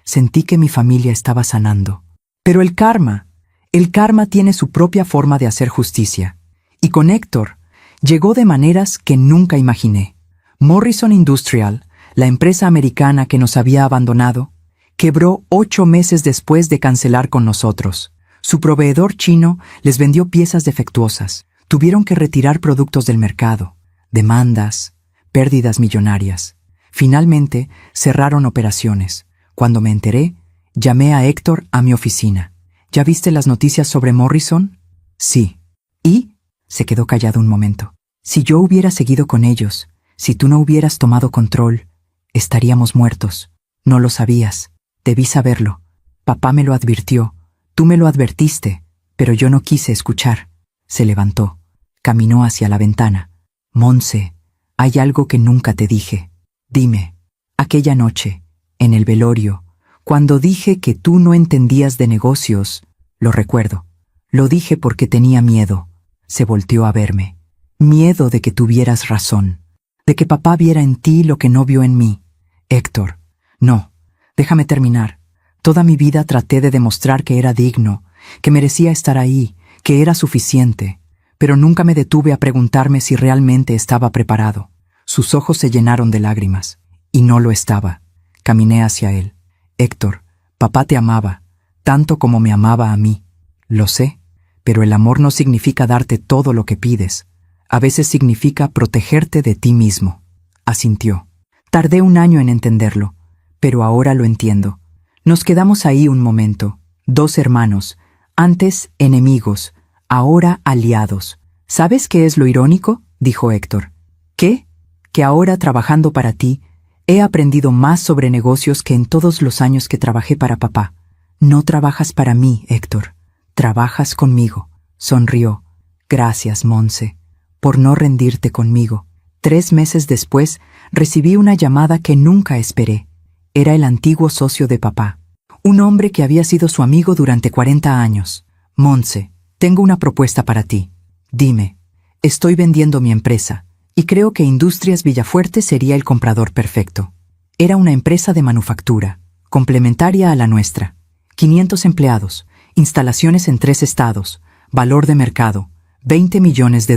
sentí que mi familia estaba sanando. Pero el karma tiene su propia forma de hacer justicia. Y con Héctor, llegó de maneras que nunca imaginé. Morrison Industrial, la empresa americana que nos había abandonado, quebró 8 meses después de cancelar con nosotros. Su proveedor chino les vendió piezas defectuosas. Tuvieron que retirar productos del mercado. Demandas, pérdidas millonarias. Finalmente, cerraron operaciones. Cuando me enteré, llamé a Héctor a mi oficina. ¿Ya viste las noticias sobre Morrison? Sí. ¿Y? Se quedó callado un momento. Si yo hubiera seguido con ellos, si tú no hubieras tomado control, estaríamos muertos. No lo sabías. Debí saberlo. Papá me lo advirtió. Tú me lo advertiste, pero yo no quise escuchar. Se levantó. Caminó hacia la ventana. Monse, hay algo que nunca te dije. Dime, aquella noche, en el velorio, cuando dije que tú no entendías de negocios, lo recuerdo. Lo dije porque tenía miedo. Se volteó a verme. Miedo de que tuvieras razón. De que papá viera en ti lo que no vio en mí. Héctor, no, déjame terminar. Toda mi vida traté de demostrar que era digno, que merecía estar ahí, que era suficiente, pero nunca me detuve a preguntarme si realmente estaba preparado. Sus ojos se llenaron de lágrimas, y no lo estaba. Caminé hacia él. Héctor, papá te amaba, tanto como me amaba a mí. Lo sé, pero el amor no significa darte todo lo que pides. A veces significa protegerte de ti mismo. Asintió. Tardé 1 año en entenderlo, pero ahora lo entiendo. Nos quedamos ahí un momento, 2 hermanos, antes enemigos, ahora aliados. ¿Sabes qué es lo irónico?, dijo Héctor. ¿Qué? Que ahora, trabajando para ti, he aprendido más sobre negocios que en todos los años que trabajé para papá. No trabajas para mí, Héctor. Trabajas conmigo. Sonrió. Gracias, Monse, por no rendirte conmigo. 3 meses después, recibí una llamada que nunca esperé. Era el antiguo socio de papá. Un hombre que había sido su amigo durante 40 años. Monse, tengo una propuesta para ti. Dime, estoy vendiendo mi empresa, y creo que Industrias Villafuerte sería el comprador perfecto. Era una empresa de manufactura, complementaria a la nuestra. 500 empleados, instalaciones en 3 estados, valor de mercado, $20 millones.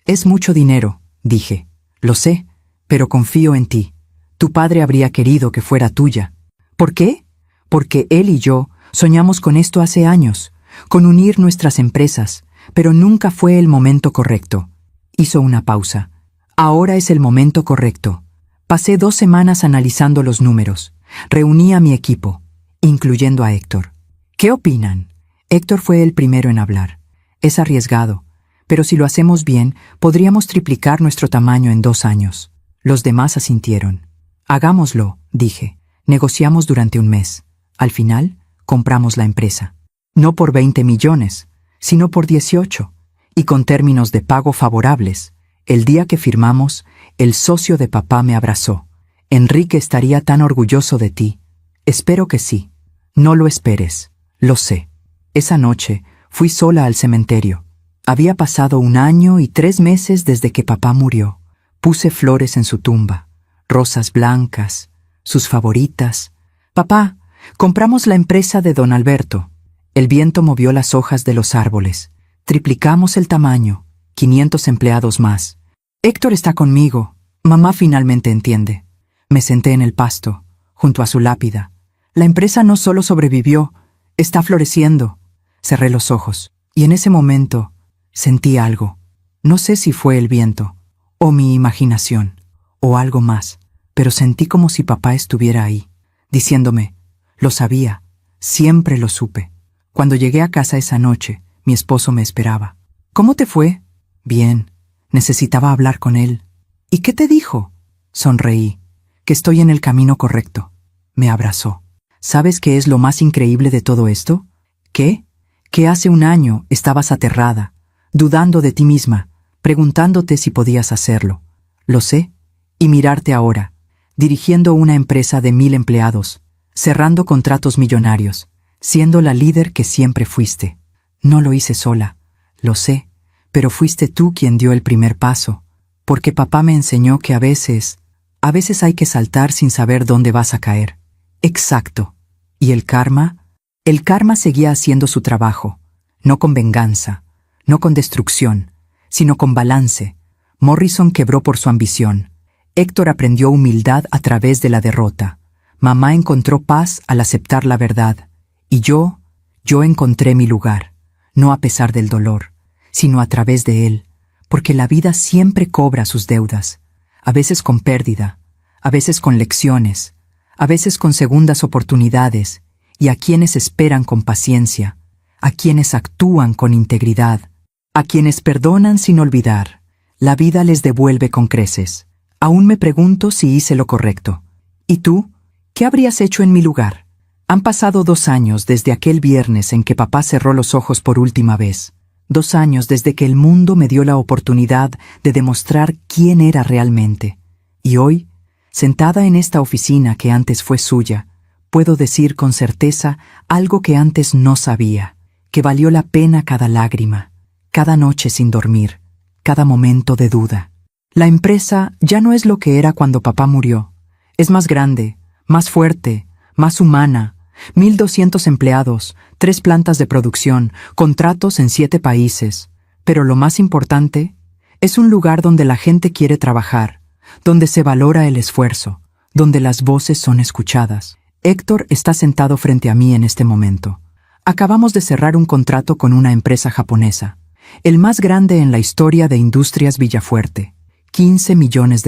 Es mucho dinero, dije. Lo sé, pero confío en ti. Tu padre habría querido que fuera tuya. ¿Por qué? Porque él y yo soñamos con esto hace años, con unir nuestras empresas, pero nunca fue el momento correcto. Hizo una pausa. Ahora es el momento correcto. Pasé 2 semanas analizando los números. Reuní a mi equipo, incluyendo a Héctor. ¿Qué opinan? Héctor fue el primero en hablar. Es arriesgado, pero si lo hacemos bien, podríamos triplicar nuestro tamaño en 2 años. Los demás asintieron. Hagámoslo, dije. Negociamos durante 1 mes. Al final, compramos la empresa. No por 20 millones, sino por 18, y con términos de pago favorables. El día que firmamos, el socio de papá me abrazó. Enrique estaría tan orgulloso de ti. Espero que sí. No lo esperes. Lo sé. Esa noche, fui sola al cementerio. Había pasado 1 año y 3 meses desde que papá murió. Puse flores en su tumba. Rosas blancas, sus favoritas. Papá, compramos la empresa de don Alberto. El viento movió las hojas de los árboles. Triplicamos el tamaño, 500 empleados más. Héctor está conmigo. Mamá finalmente entiende. Me senté en el pasto, junto a su lápida. La empresa no solo sobrevivió, está floreciendo. Cerré los ojos, y en ese momento sentí algo. No sé si fue el viento, o mi imaginación, o algo más, pero sentí como si papá estuviera ahí, diciéndome, lo sabía, siempre lo supe. Cuando llegué a casa esa noche, mi esposo me esperaba. ¿Cómo te fue? Bien, necesitaba hablar con él. ¿Y qué te dijo? Sonreí, que estoy en el camino correcto. Me abrazó. ¿Sabes qué es lo más increíble de todo esto? ¿Qué? Que hace 1 año estabas aterrada, dudando de ti misma, preguntándote si podías hacerlo. Lo sé. Y mirarte ahora, dirigiendo una empresa de 1000 empleados, cerrando contratos millonarios, siendo la líder que siempre fuiste. No lo hice sola, lo sé, pero fuiste tú quien dio el primer paso, porque papá me enseñó que a veces hay que saltar sin saber dónde vas a caer. Exacto. ¿Y el karma? El karma seguía haciendo su trabajo, no con venganza, no con destrucción, sino con balance. Morrison quebró por su ambición. Héctor aprendió humildad a través de la derrota. Mamá encontró paz al aceptar la verdad. Y yo encontré mi lugar, no a pesar del dolor, sino a través de él, porque la vida siempre cobra sus deudas, a veces con pérdida, a veces con lecciones, a veces con segundas oportunidades, y a quienes esperan con paciencia, a quienes actúan con integridad, a quienes perdonan sin olvidar, la vida les devuelve con creces. Aún me pregunto si hice lo correcto. ¿Y tú? ¿Qué habrías hecho en mi lugar? Han pasado 2 años desde aquel viernes en que papá cerró los ojos por última vez. 2 años desde que el mundo me dio la oportunidad de demostrar quién era realmente. Y hoy, sentada en esta oficina que antes fue suya, puedo decir con certeza algo que antes no sabía, que valió la pena cada lágrima, cada noche sin dormir, cada momento de duda. La empresa ya no es lo que era cuando papá murió. Es más grande, más fuerte, más humana. 1,200 empleados, 3 plantas de producción, contratos en 7 países. Pero lo más importante, es un lugar donde la gente quiere trabajar, donde se valora el esfuerzo, donde las voces son escuchadas. Héctor está sentado frente a mí en este momento. Acabamos de cerrar un contrato con una empresa japonesa, el más grande en la historia de Industrias Villafuerte. $15 millones.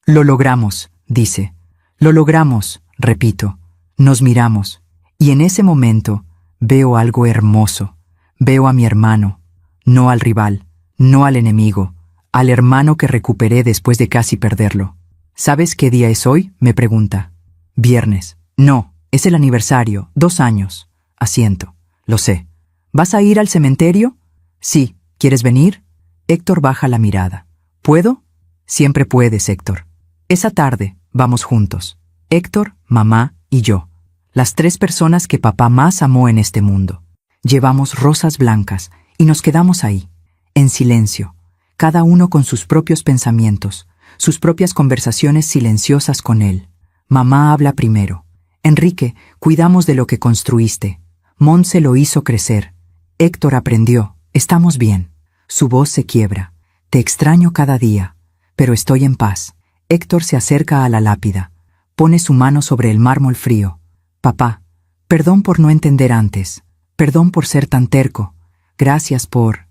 Lo logramos, dice. Lo logramos, repito. Nos miramos, y en ese momento veo algo hermoso. Veo a mi hermano, no al rival, no al enemigo, al hermano que recuperé después de casi perderlo. ¿Sabes qué día es hoy?, me pregunta. Viernes. No, es el aniversario, 2 años. Asiento. Lo sé. ¿Vas a ir al cementerio? Sí. ¿Quieres venir? Héctor baja la mirada. ¿Puedo? Siempre puedes, Héctor. Esa tarde, vamos juntos. Héctor, mamá y yo. Las 3 personas que papá más amó en este mundo. Llevamos rosas blancas y nos quedamos ahí, en silencio, cada uno con sus propios pensamientos, sus propias conversaciones silenciosas con él. Mamá habla primero. Enrique, cuidamos de lo que construiste. Montse lo hizo crecer. Héctor aprendió. Estamos bien. Su voz se quiebra. Te extraño cada día, pero estoy en paz. Héctor se acerca a la lápida. Pone su mano sobre el mármol frío. Papá, perdón por no entender antes. Perdón por ser tan terco. Gracias por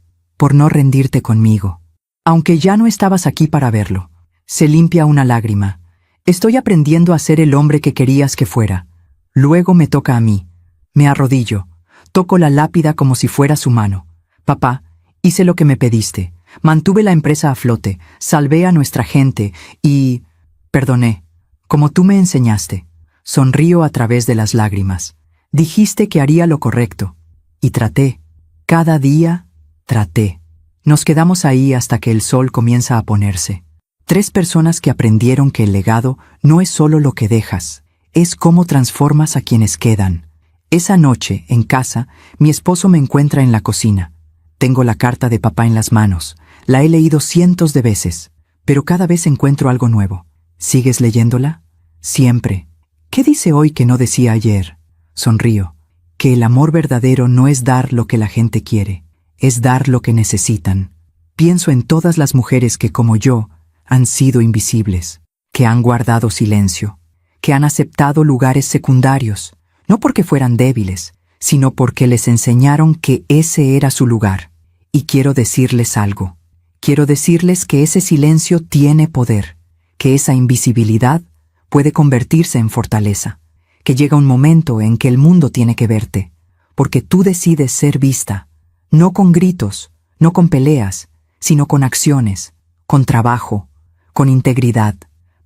no rendirte conmigo. Aunque ya no estabas aquí para verlo. Se limpia una lágrima. Estoy aprendiendo a ser el hombre que querías que fuera. Luego me toca a mí. Me arrodillo. Toco la lápida como si fuera su mano. Papá, hice lo que me pediste. Mantuve la empresa a flote. Salvé a nuestra gente y perdoné, como tú me enseñaste. Sonrío a través de las lágrimas. Dijiste que haría lo correcto. Y traté. Cada día, traté. Nos quedamos ahí hasta que el sol comienza a ponerse. 3 personas que aprendieron que el legado no es solo lo que dejas, es cómo transformas a quienes quedan. Esa noche, en casa, mi esposo me encuentra en la cocina. Tengo la carta de papá en las manos. La he leído cientos de veces, pero cada vez encuentro algo nuevo. ¿Sigues leyéndola? Siempre. ¿Qué dice hoy que no decía ayer? Sonrío. Que el amor verdadero no es dar lo que la gente quiere, es dar lo que necesitan. Pienso en todas las mujeres que, como yo, han sido invisibles, que han guardado silencio, que han aceptado lugares secundarios, no porque fueran débiles, sino porque les enseñaron que ese era su lugar. Y quiero decirles algo. Quiero decirles que ese silencio tiene poder, que esa invisibilidad puede convertirse en fortaleza, que llega un momento en que el mundo tiene que verte, porque tú decides ser vista, no con gritos, no con peleas, sino con acciones, con trabajo, con integridad.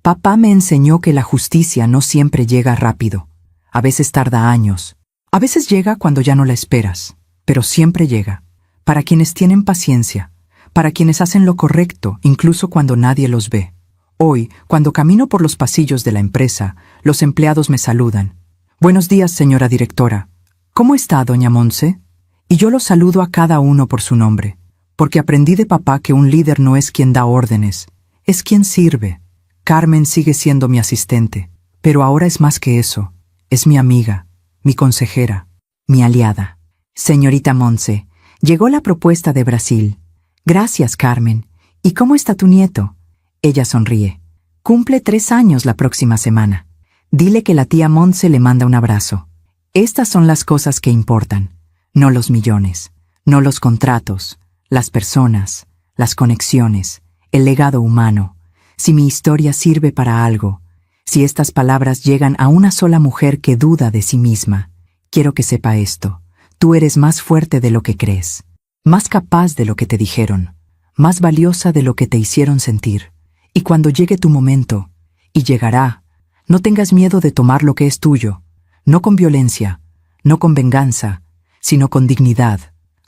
Papá me enseñó que la justicia no siempre llega rápido, a veces tarda años, a veces llega cuando ya no la esperas, pero siempre llega, para quienes tienen paciencia, para quienes hacen lo correcto incluso cuando nadie los ve. Hoy, cuando camino por los pasillos de la empresa, los empleados me saludan. Buenos días, señora directora. ¿Cómo está, doña Montse? Y yo los saludo a cada uno por su nombre, porque aprendí de papá que un líder no es quien da órdenes, es quien sirve. Carmen sigue siendo mi asistente, pero ahora es más que eso. Es mi amiga, mi consejera, mi aliada. Señorita Monse, llegó la propuesta de Brasil. Gracias, Carmen. ¿Y cómo está tu nieto? Ella sonríe. Cumple 3 años la próxima semana. Dile que la tía Monse le manda un abrazo. Estas son las cosas que importan, no los millones, no los contratos, las personas, las conexiones, el legado humano. Si mi historia sirve para algo, si estas palabras llegan a una sola mujer que duda de sí misma, quiero que sepa esto: tú eres más fuerte de lo que crees, más capaz de lo que te dijeron, más valiosa de lo que te hicieron sentir. Y cuando llegue tu momento, y llegará, no tengas miedo de tomar lo que es tuyo, no con violencia, no con venganza, sino con dignidad,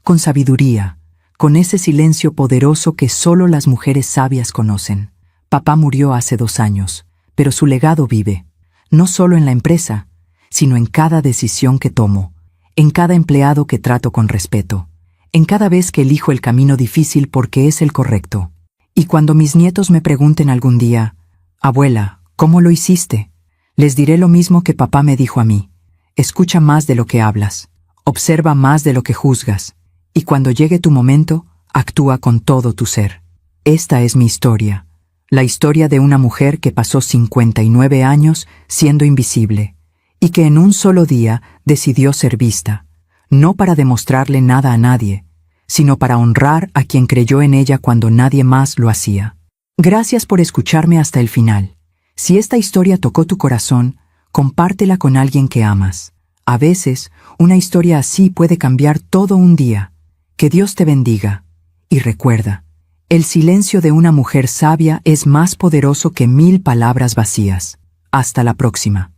con sabiduría, con ese silencio poderoso que solo las mujeres sabias conocen. Papá murió hace 2 años, pero su legado vive, no solo en la empresa, sino en cada decisión que tomo, en cada empleado que trato con respeto, en cada vez que elijo el camino difícil porque es el correcto. Y cuando mis nietos me pregunten algún día, abuela, ¿cómo lo hiciste?, les diré lo mismo que papá me dijo a mí: escucha más de lo que hablas, observa más de lo que juzgas, y cuando llegue tu momento, actúa con todo tu ser. Esta es mi historia, la historia de una mujer que pasó 59 años siendo invisible, y que en un solo día decidió ser vista, no para demostrarle nada a nadie, sino para honrar a quien creyó en ella cuando nadie más lo hacía. Gracias por escucharme hasta el final. Si esta historia tocó tu corazón, compártela con alguien que amas. A veces, una historia así puede cambiar todo un día. Que Dios te bendiga. Y recuerda, el silencio de una mujer sabia es más poderoso que 1000 palabras vacías. Hasta la próxima.